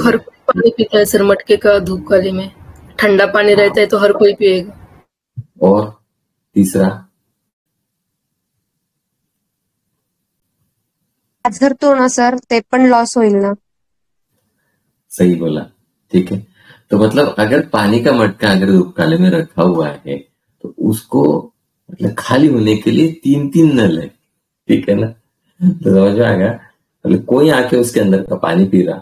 हर कोई पानी पीता है सर मटके का धूप काले में, ठंडा पानी रहता है तो हर कोई पिएगा। और तीसरा? धरतो ना सर, ते पण लॉस होईल ना। सही बोला, ठीक है। तो मतलब अगर पानी का मटका अगर धूप काले में रखा हुआ है तो उसको मतलब खाली होने के लिए 3-3 नल है। ठीक है ना, तो समझ में आएगा, मतलब कोई आके उसके अंदर का पानी पी रहा,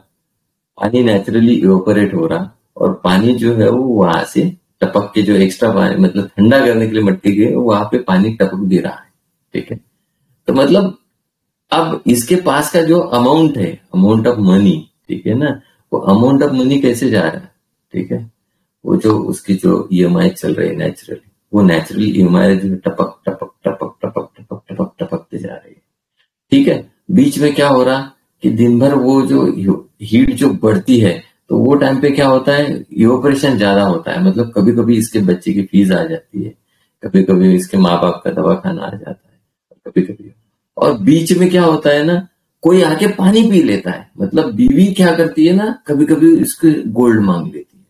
पानी नेचुरली इवेपोरेट हो रहा, और पानी जो है वो वहां से टपक के जो एक्स्ट्रा पानी मतलब ठंडा करने के लिए मटके के वहां पे पानी टपक भी रहा है। ठीक है, तो मतलब अब इसके पास का जो अमाउंट है, अमाउंट ऑफ मनी, ठीक है ना, वो अमाउंट ऑफ मनी कैसे जा रहा है? ठीक है, वो जो उसकी जो ईएमआई चल रही है नेचुरली, वो नेचुरली ईएमआई जो टपक टपक टपक टपक टपक टपक टपकते जा रही है। ठीक है, बीच में क्या हो रहा कि दिन भर वो जो हीट जो बढ़ती है तो वो टाइम पे क्या होता है, इवेपोरेशन ज्यादा होता है, मतलब कभी कभी इसके बच्चे की फीस आ जाती है, कभी कभी इसके माँ बाप का दवा खाना आ जाता है, कभी कभी। और बीच में क्या होता है ना, कोई आके पानी पी लेता है, मतलब बीवी क्या करती है ना, कभी कभी इसके गोल्ड मांग लेती है,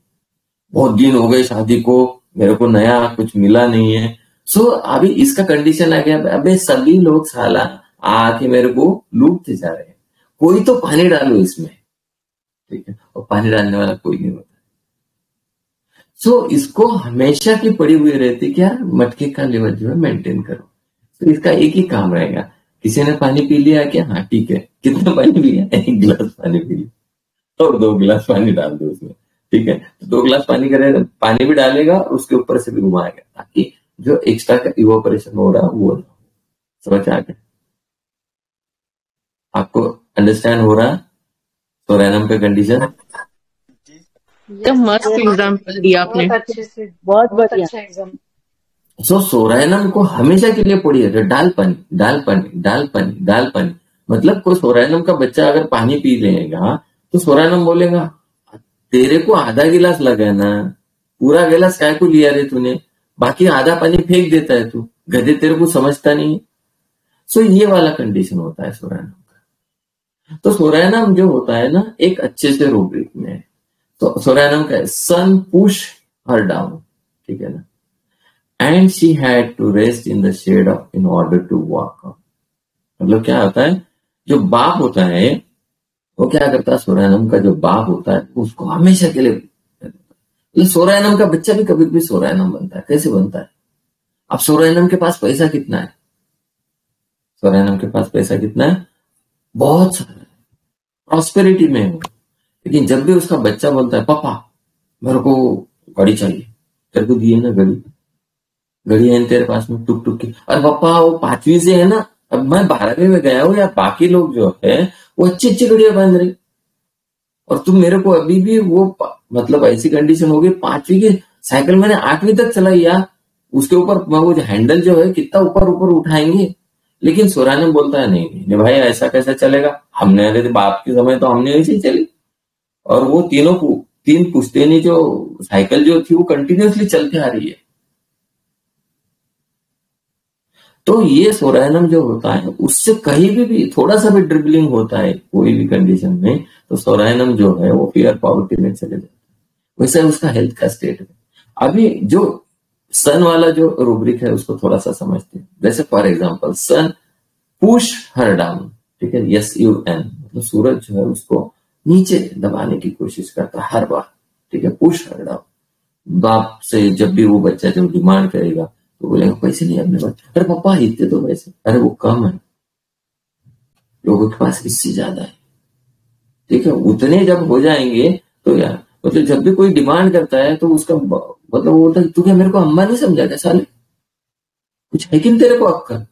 बहुत दिन हो गए शादी को, मेरे को नया कुछ मिला नहीं है। सो अभी इसका कंडीशन आ गया, अबे सभी लोग साला आके मेरे को लूटते जा रहे हैं, कोई तो पानी डालो इसमें। ठीक है, और पानी डालने वाला कोई नहीं होता। सो इसको हमेशा की पड़ी हुई रहती कि यार मटके का लेवल जो है मेंटेन करो। तो इसका एक ही काम रहेगा, किसी ने पानी पी लिया क्या, हाँ ठीक है, कितना पानी पिया, 1 गिलास पानी पी लिया, और 2 गिलास पानी डाल दो उसमें, ठीक है। तो 2 गिलास पानी करेगा, पानी भी डालेगा और उसके ऊपर से भी घुमाएगा ताकि जो एक्स्ट्रा का इवोपरेशन हो रहा है वो ना हो। समझ आ गया? आपको अंडरस्टैंड हो रहा है सोरेनम का कंडीशन? तो मस्त एग्जाम्पल दिया आपने। बहुत अच्छे से, बहुत बढ़िया। सो सोरेनम को हमेशा के लिए पढ़िए, डाल पानी डाल पानी डाल पानी डाल पानी। मतलब कोई सोरेनम का बच्चा अगर पानी पी लेगा तो सोरेनम बोलेगा तेरे को आधा गिलास लगा ना, पूरा गिलास काय को लिया रे तूने, बाकी आधा पानी फेंक देता है तू, गधे तेरे को समझता नहीं। सो ये वाला कंडीशन होता है सोरेनम का। तो सोरेनम जो होता है ना एक अच्छे से रूब्रिक में है। तो सोरेनम का सन पुश हर डाउन, ठीक है ना, and she had to rest in the shade of in order to walk. मतलब क्या होता है, जो बाप होता है वो क्या करता है, सोरेनम का जो बाप होता है उसको हमेशा के लिए, सोरेनम का बच्चा भी कभी कभी सोरेनम बनता है। कैसे बनता है? अब सोरेनम के पास पैसा कितना है, सोरेनम के पास पैसा कितना है, बहुत सारा है, प्रॉस्पेरिटी में है। लेकिन जब भी उसका बच्चा बोलता है पापा मेरे को गाड़ी चाहिए, तेरे को दिए ना घड़ी है तेरे पास में टुक टुक की, अरे पापा वो 5वीं से है ना, अब मैं 12वीं में गया हूं, या बाकी लोग जो है वो अच्छी अच्छी घड़ियां बांध रही, और तुम मेरे को अभी भी वो मतलब ऐसी कंडीशन हो गई 5वीं की साइकिल मैंने 8वीं तक चलाई यार, उसके ऊपर वो जो हैंडल जो है कितना ऊपर ऊपर उठाएंगे। लेकिन सोरेनम बोलता है नहीं भाई ऐसा कैसा चलेगा, हमने अरे बाप के समय तो हमने ऐसे ही चली, और वो 3 पुश्तैनी जो साइकिल जो थी वो कंटिन्यूसली चलती आ रही है। तो ये सोरेनम जो होता है उससे कहीं भी थोड़ा सा भी ड्रिबलिंग होता है कोई भी कंडीशन में, तो सोरेनम जो है वो फियर पॉवर्टी में चले जाता है। वैसे उसका हेल्थ का स्टेट है। अभी जो सन वाला जो रूब्रिक है उसको थोड़ा सा समझते हैं। जैसे for example sun push her down, ठीक है, SUN, मतलब सूरज जो है उसको नीचे दबाने की कोशिश करता है हर बार, ठीक है, पुश हर डाउन। बाप से जब भी वो बच्चा जो डिमांड करेगा तो बोलेगा पैसे नहीं अपने पास, अरे पापा इतने तो पैसे, अरे वो कम है, लोगों के पास इससे ज्यादा है, ठीक है। उतने जब हो जाएंगे तो यार मतलब जब भी कोई डिमांड करता है तो उसका मतलब वो बोलता है तू क्या मेरे को अम्मा नहीं समझा क्या साले, कुछ है कि तेरे को अक्कल,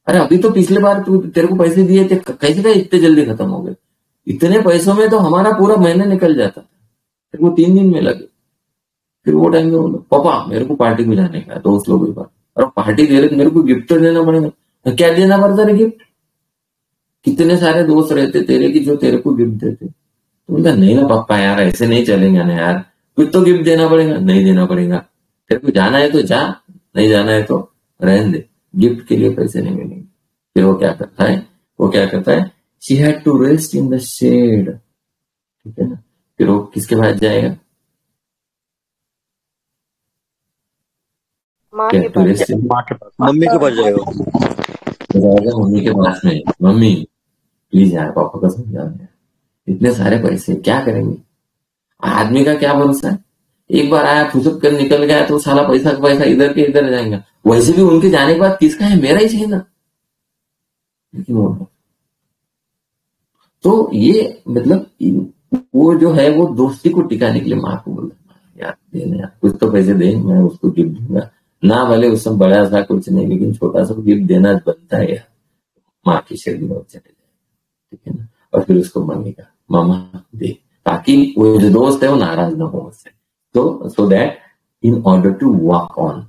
अरे अभी तो पिछले बार तू तेरे को पैसे दिए थे, कैसे क्या इतने जल्दी खत्म हो गए, इतने पैसों में तो हमारा पूरा महीना निकल जाता था, फिर वो 3 दिन में लगे। फिर वो टाइम में बोलो पापा मेरे को पार्टी में जाने का, दोस्त लोगों के पास, और पार्टी दे रहे तो मेरे को गिफ्ट तो देना पड़ेगा, क्या देना पड़ता है गिफ्ट, कितने सारे दोस्त रहते तेरे की जो तेरे को गिफ्ट देते, तो बोलता नहीं ना पापा यार ऐसे नहीं चलेगा ना यार, कुछ तो गिफ्ट देना पड़ेगा, नहीं देना पड़ेगा, तेरे को जाना है तो जा, नहीं जाना है तो रहने दे, गिफ्ट के लिए पैसे नहीं मिलेंगे। फिर वो क्या करता है, she had to rest in the shade, ठीक है ना। फिर वो किसके पास जाएगा, माँ के पास, मम्मी के पास जाएगा, मम्मी के पास में, मम्मी प्लीज यार पापा का समझा, इतने सारे पैसे क्या करेंगे। आदमी का क्या भरोसा है, एक बार आया फुसक कर निकल गया तो साला पैसा इधर के इधर जाएगा, वैसे भी उनके जाने के बाद किसका है, मेरा ही चाहिए ना। लेकिन वो तो ये मतलब वो जो है वो दोस्ती को टिकाने के लिए माँ को बोलता यार देने यार कुछ तो पैसे दे, मैं उसको गिफ्ट दूंगा ना, भले उसमें बड़ा सा कुछ नहीं लेकिन छोटा सा गिफ्ट देना बनता है यार। माँ की शेडी में चले जाए, ठीक है ना, और फिर उसको मांगेगा मामा दे, ताकि वो जो दोस्त है वो नाराज ना हो उससे, तो so that in order to walk on,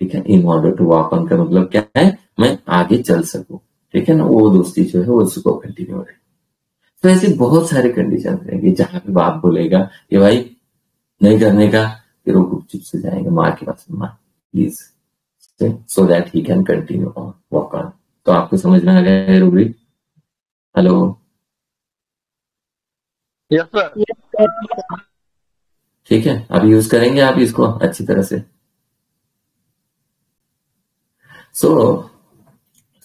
ठीक है, in order to walk on का मतलब क्या है, मैं आगे चल सकूं, ठीक है ना, वो दोस्ती जो है वो उसको कंटिन्यू रहे। तो ऐसे बहुत सारे कंडीशन रहेंगे जहां पे बाप बोलेगा कि भाई नहीं करने का, फिर वो गुपचुप से जाएगा माँ के पास, माँ please, so that he can continue on walk on. तो आपको समझ में आ गया रूब्रिक? हेलो, यस सर, ठीक है, अब यूज करेंगे आप इसको अच्छी तरह से।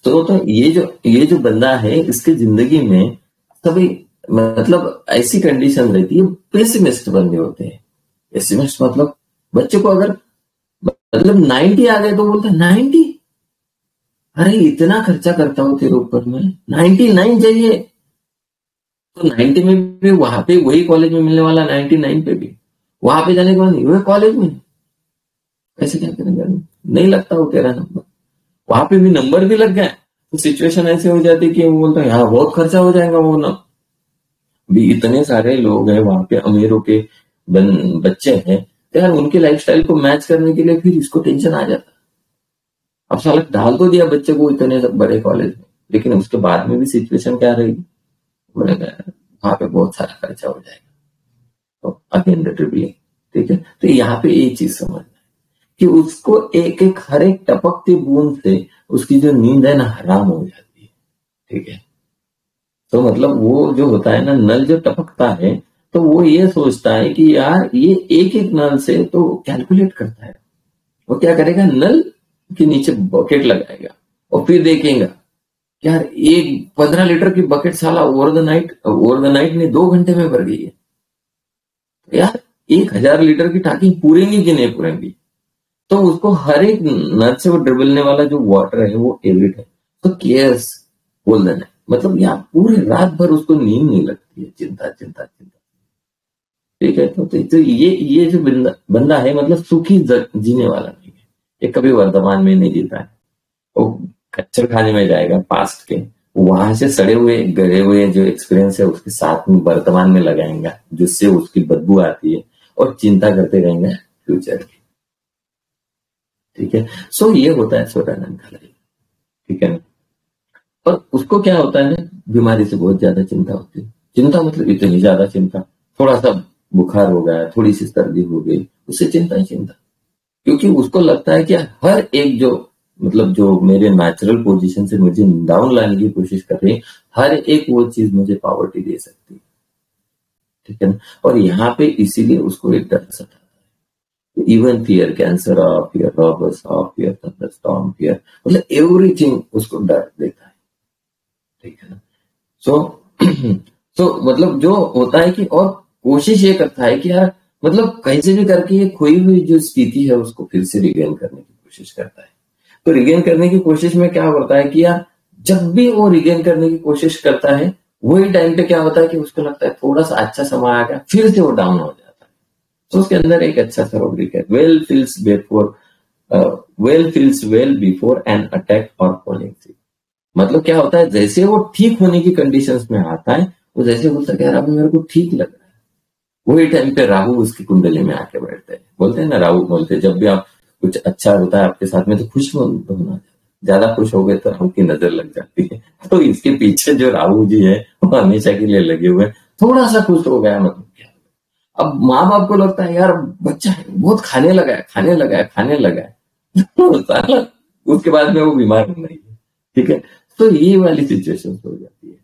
तो ये जो बंदा है इसके जिंदगी में सभी मतलब ऐसी कंडीशन रहती है, पेसिमिस्ट बंदे होते हैं। पेसिमिस्ट मतलब बच्चे को अगर मतलब 90 आ गए तो बोलता है 90, अरे इतना खर्चा करता हूं तेरे ऊपर में, 99 चाहिए, तो 90 में भी वहां पे वही कॉलेज में मिलने वाला 99 पे भी वहां पे जाने के बाद नहीं, वही कॉलेज में कैसे क्या करेंगे, नहीं लगता वो तेरा नंबर, वहां पे भी नंबर भी लग गया तो सिचुएशन ऐसी हो जाती कि वो बोलता है यहाँ बहुत खर्चा हो जाएगा, वो ना भी इतने सारे लोग हैं वहां पे, अमीरों के बच्चे हैं, तो यार उनके लाइफस्टाइल को मैच करने के लिए फिर इसको टेंशन आ जाता। अब साला डाल तो दिया बच्चे को इतने बड़े कॉलेज में, लेकिन उसके बाद में भी सिचुएशन क्या रहेगी, बोलेगा वहां पे बहुत सारा खर्चा हो जाएगा, तो अगेन द ट्रिपलिंग। ठीक है, तो यहाँ पे ये चीज समझना है कि उसको एक एक हर एक टपकती बूंद से उसकी जो नींद है ना हराम हो जाती है। ठीक है, तो मतलब वो जो होता है ना, नल जो टपकता है तो वो ये सोचता है कि यार ये एक एक नल से तो कैलकुलेट करता है, वो क्या करेगा, नल के नीचे बकेट लगाएगा और फिर देखेगा यार एक 15 लीटर की बकेट साला ओवर द नाइट ने 2 घंटे में भर गई है, तो यार 1000 लीटर की टाकी पूरेंगी कि नहीं पूरेंगी, तो उसको हर एक नल से वो ड्रिबलने वाला जो वाटर है वो एवरेट है, तो केयर्स बोल देना, मतलब यहाँ पूरी रात भर उसको नींद नहीं लगती है, चिंता चिंता चिंता। ठीक है, तो ये जो बंदा है मतलब सुखी जीने वाला नहीं है, ये कभी वर्तमान में नहीं जीता है, वो कच्चर खाने में जाएगा पास्ट के, वहां से सड़े हुए गए हुए जो एक्सपीरियंस है उसके साथ में वर्तमान में लगाएंगा, जिससे उसकी बदबू आती है और चिंता करते रहेंगे फ्यूचर की। ठीक है, सो ये होता है सोरानंद का लाइफ। ठीक है, और उसको क्या होता है ना, बीमारी से बहुत ज्यादा चिंता होती है, चिंता मतलब इतनी ज्यादा चिंता, थोड़ा सा बुखार हो गया, थोड़ी सी सर्दी हो गई, उससे चिंता ही चिंता, क्योंकि उसको लगता है कि हर एक जो मतलब जो मेरे नेचुरल पोजीशन से मुझे डाउन लाने की कोशिश कर रही है, हर एक वो चीज मुझे पॉवर्टी दे सकती है। ठीक है ना, और यहाँ पे इसीलिए उसको एक डर सताता है, even fear cancer of, fear robbers of, fear thunderstorm, fear मतलब एवरीथिंग उसको डर देता है। ठीक है ना, सो मतलब जो होता है कि और कोशिश ये करता है कि यार मतलब कैसे भी करके ये खोई हुई जो स्थिति है उसको फिर से रिगेन करने की कोशिश करता है। तो रिगेन करने की कोशिश में क्या होता है कि यार जब भी वो रिगेन करने की कोशिश करता है वही टाइम पे क्या होता है कि उसको लगता है थोड़ा सा अच्छा समय आ गया, फिर से वो डाउन हो जाता है। तो उसके अंदर एक अच्छा सा रूब्रिक है, well feels well before an attack और फॉलिंग सिक। मतलब क्या होता है, जैसे वो ठीक होने की कंडीशंस में आता है, वो जैसे बोलता है यार अभी मेरे को ठीक लग रहा है, वही टाइम पे राहु उसकी कुंडली में आके बैठते हैं। बोलते हैं ना, राहु बोलते हैं जब भी आप कुछ अच्छा होता है आपके साथ में तो खुश होना, ज्यादा खुश हो गए तो राहु की नजर लग जाती है। तो इसके पीछे जो राहु जी है वो हमेशा के लिए लगे हुए, थोड़ा सा खुश हो गया मतलब क्या। अब माँ बाप को लगता है यार बच्चा है बहुत खाने लगा है उसके बाद में वो बीमार नहीं है। ठीक है, तो ये वाली सिचुएशन हो जाती है।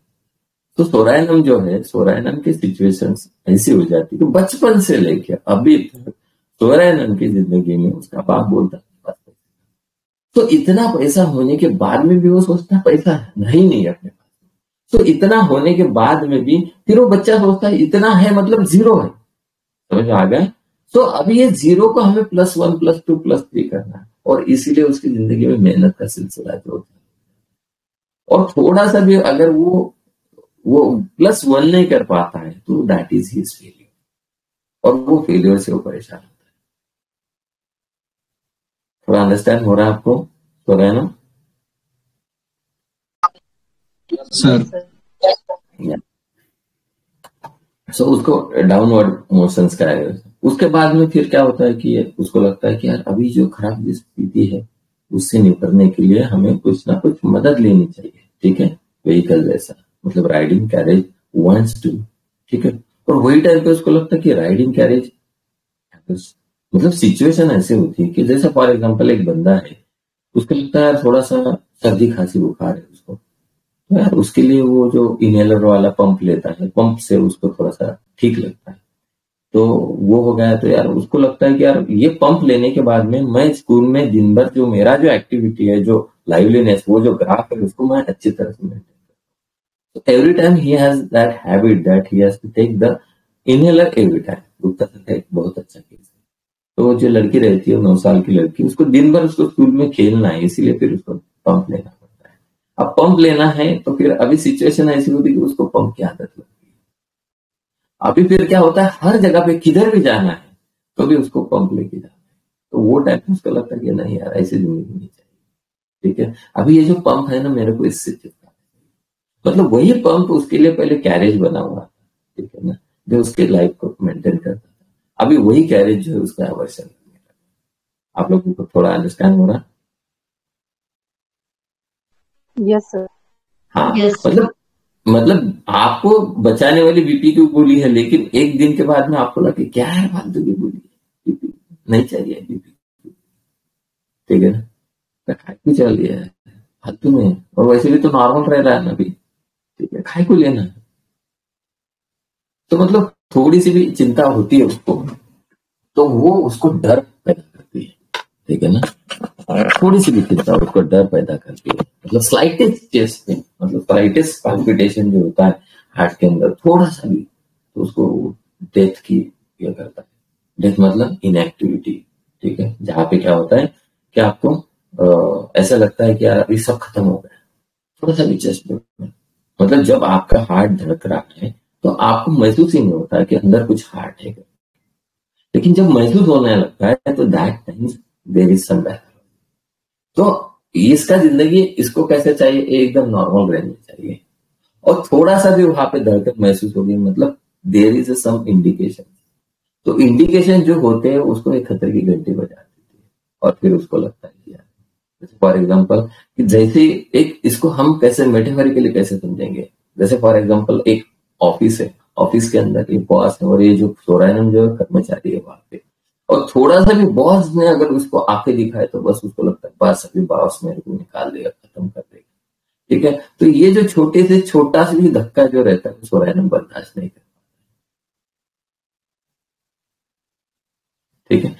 तो सोरायनम जो है, सोरायनम की सिचुएशंस ऐसी हो जाती है कि बचपन से लेके अभी तक सोरायनम की जिंदगी में उसका बाप बोलता है तो इतना पैसा होने के बाद में भी वो सोचता है पैसा नहीं अपने पास, तो इतना होने के बाद में भी फिर वो बच्चा सोचता है इतना है मतलब 0 है, समझ आ गया। तो अभी ये 0 को हमें +1 +2 +3 करना है, और इसीलिए उसकी जिंदगी में मेहनत का सिलसिला जो होता है, और थोड़ा सा भी अगर वो +1 नहीं कर पाता है तो दैट इज हिज फेलियर, और वो फेलियर से वो परेशान होता है। थोड़ा अंडरस्टैंड हो रहा है आपको? हो रहा है ना सर? सो उसको डाउनवर्ड मोशंस का है। उसके बाद में फिर क्या होता है कि उसको लगता है कि यार अभी जो खराब स्थिति है उससे निपटने के लिए हमें कुछ ना कुछ मदद लेनी चाहिए। ठीक है, व्हीकल जैसा, मतलब राइडिंग कैरेज वांट्स टू। ठीक है, और वही टाइम पे उसको लगता है कि राइडिंग कैरेज मतलब सिचुएशन ऐसे होती है कि जैसा फॉर एग्जांपल एक बंदा है, उसको लगता है यार थोड़ा सा सर्दी खांसी बुखार है उसको, तो यार उसके लिए वो जो इनहेलर वाला पंप लेता है, पंप से उसको थोड़ा सा ठीक लगता है, तो वो हो गया। तो यार उसको लगता है कि यार ये पंप लेने के बाद में मैं स्कूल में दिन भर जो मेरा जो एक्टिविटी है, जो लाइवलीनेस, वो जो ग्राफ है, उसको मैं अच्छी तरह से मेंटेन करता हूँ। Every time he has that habit that he has to take the inhaler every time. उसका एक बहुत अच्छा केस है। तो जो लड़की रहती है 9 साल की लड़की, उसको दिन भर उसको स्कूल में खेलना है, इसीलिए फिर उसको पंप लेना पड़ता है। अब पंप लेना है तो फिर अभी सिचुएशन ऐसी होती है कि उसको पंप की आदत लगती है, अभी फिर क्या होता है, हर जगह पे किधर भी जाना है तो भी उसको पंप लेके जाना है, तो वो टाइप में उसको लगता है कि नहीं यार ऐसी जिंदगी नहीं चाहिए। ठीक है, अभी ये जो पंप है ना मेरे को इससे चिपका है, मतलब वही पंप उसके लिए पहले कैरेज बना हुआ था, ठीक है ना, जो उसके लाइफ को मेंटेन करता था, अभी वही कैरेज जो है उसका एवर्शन। आप लोगों को थोड़ा अंडरस्टैंड हो रहा? Yes sir. हाँ, मतलब आपको बचाने वाली बीपी की गोली है, लेकिन एक दिन के बाद में आपको लगे क्या है फालतू की गोली, बीपी नहीं चाहिए बीपी, ठीक है ना, खाई को चल लिया है फालतू में, और वैसे भी तो नॉर्मल रह रहा है ना अभी, ठीक है, खाई को लेना। तो मतलब थोड़ी सी भी चिंता होती है उसको, तो वो उसको डर पैदा करती है, ठीक है ना, थोड़ी सी भी चिंता उसको डर पैदा करती है, मतलब स्लाइटेस्ट चेस्ट में, मतलब स्लाइटेस्ट पाल्पिटेशन जो होता है हार्ट के अंदर थोड़ा सा भी, तो उसको डेथ की ये करता है। डेथ मतलब इनएक्टिविटी, ठीक है, जहां पे क्या होता है कि आपको ऐसा लगता है कि यार अभी सब खत्म हो गया, थोड़ा सा भी चेस्ट में, मतलब जब आपका हार्ट धड़क रहा है तो आपको महसूस ही नहीं होता है कि अंदर कुछ हार्ट है, लेकिन जब महसूस होने लगता है तो that times there is some back. तो इसका जिंदगी इसको कैसे चाहिए, एकदम नॉर्मल रेंज में चाहिए, और थोड़ा सा भी वहां पे धड़कन महसूस होगी मतलब देयर इज सम इंडिकेशन। तो इंडिकेशन जो होते हैं उसको एक खतरे की घंटी बजा देती है, और फिर उसको लगता है कि यार, जैसे फॉर एग्जाम्पल कि जैसे एक इसको हम कैसे मेटाफोरिकली कैसे समझेंगे, जैसे फॉर एग्जाम्पल एक ऑफिस है, ऑफिस के अंदर एक बॉस है और ये जो सोरायनम जो कर्मचारी है वहां पे, और थोड़ा सा भी बॉस ने अगर उसको आंखें दिखाए तो बस उसको लगता है बस अभी बॉस मेरे को निकाल देगा, खत्म कर देगा, ठीक है। तो ये जो छोटे से छोटा सा भी धक्का जो रहता है सोरायनम बर्दाश्त नहीं करता, ठीक है।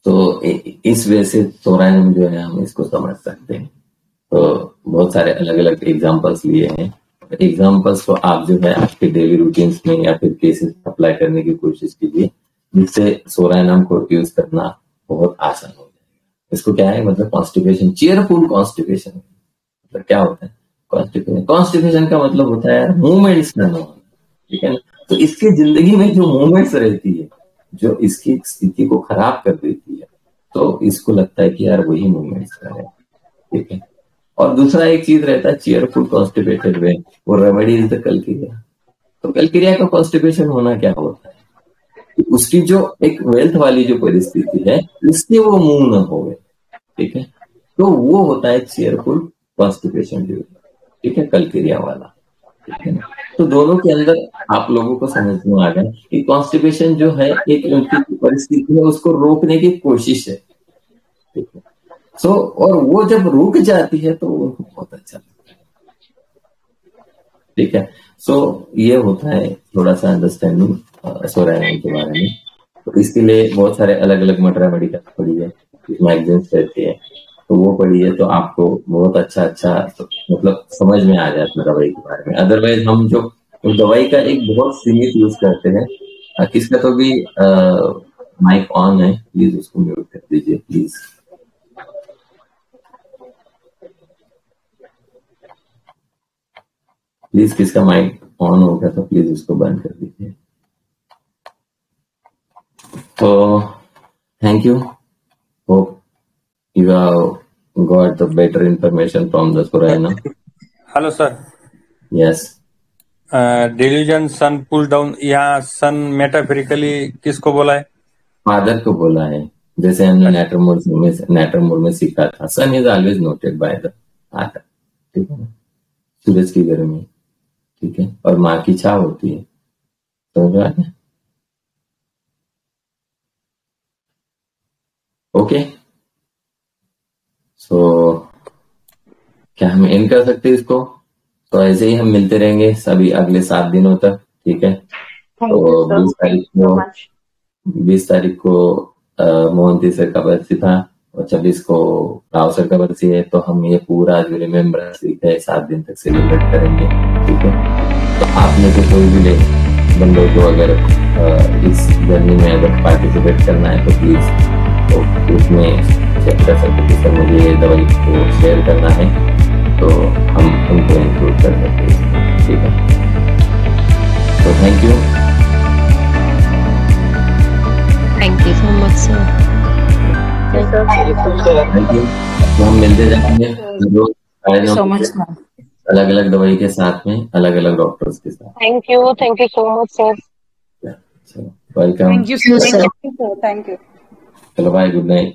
तो इस वजह से सोरायनम जो है हम इसको समझ सकते हैं। तो बहुत सारे अलग अलग एग्जांपल्स लिए हैं, एग्जांपल्स को आप जो है आपके डेली रूटीन्स में या फिर केसेस अप्लाई करने की कोशिश कीजिए, जिससे सोरायनम को यूज करना बहुत आसान हो जाएगा। इसको क्या है मतलब कॉन्स्टिपेशन, चीयरफुल कॉन्स्टिपेशन, मतलब क्या होता है कॉन्स्टिपेशन, कॉन्स्टिपेशन का मतलब होता है मूवमेंट्स ना होना, ठीक है ना। तो इसकी जिंदगी में जो मूवमेंट्स रहती है जो इसकी स्थिति को खराब कर देती है, तो इसको लगता है कि यार वही मूवमेंट्स कर रहे हैं, ठीक है। और दूसरा एक चीज रहता है चीयरफुल कॉन्स्टिपेटेड वे, वो रेमेडी इज द कलकिरिया। तो कलकिरिया का कॉन्स्टिपेशन होना क्या होता है कि उसकी जो एक वेल्थ वाली जो परिस्थिति है इससे वो मूव न हो गए, ठीक है, तो वो होता है चीयरफुल कॉन्स्टिपेशन जो, ठीक है, कलकिरिया वाला, ठीक है ना। तो दोनों के अंदर आप लोगों को समझ में आ गया कि कॉन्स्टिपेशन जो है एक उनकी परिस्थिति है उसको रोकने की कोशिश है, ठीक है। और वो जब रुक जाती है तो उनको बहुत अच्छा लगता है, ठीक है। ये होता है थोड़ा सा अंडरस्टैंडिंग सोरायनम के बारे में। तो इसके लिए बहुत सारे अलग अलग मटरा मेडिकल पढ़ी है, मैगजीन्स रहती है, तो वो पढ़िए तो आपको बहुत अच्छा मतलब समझ में आ जाता है दवाई के बारे में। अदरवाइज हम जो दवाई का एक बहुत सीमित यूज करते हैं। किसका तो भी माइक ऑन है, प्लीज उसको म्यूट कर दीजिए प्लीज। प्लीज किसका माइक ऑन होगा तो प्लीज उसको बंद कर दीजिए। तो thank you, hope you have got the better information from the Sorayanam. Hello sir. Yes. Delusion sun pull down, यहाँ सन मेटाफोरिकली किसको बोला है? फादर को बोला है, जैसे हमने नेटर मोड में सीखा था। Son is always noted by the father, ठीक है ना, सूरज की गर्मी, ठीक है, और माँ की छाव होती है, समझ रहा है? ओके, क्या हम एंड कर सकते हैं इसको? तो ऐसे ही हम मिलते रहेंगे सभी अगले 7 दिनों तक, ठीक है। तो 20 तारीख को मोहंती सर का बरसी था और 26 को राव सर का बरसी है, तो हम ये पूरा जो रिमेम्बरेंस वीक है 7 दिन तक सेलिब्रेट करेंगे, ठीक है। तो आप में से कोई भी बंदों को अगर इस जर्नी में अगर पार्टिसिपेट करना है तो प्लीज तो उसमें चेक कर सकते कि सर मुझे ये दवाई को शेयर करना है, तो हम उनको इंक्लूड कर सकते हैं, ठीक है। तो thank you. Thank you so much sir. Thank you. तो हम मिलते जाएंगे रोज 9:30 अलग अलग दवाई के साथ में, अलग अलग डॉक्टर्स के साथ। Thank you so much sir. Welcome. Thank you sir. Thank you. चलो बाय, गुड नाइट।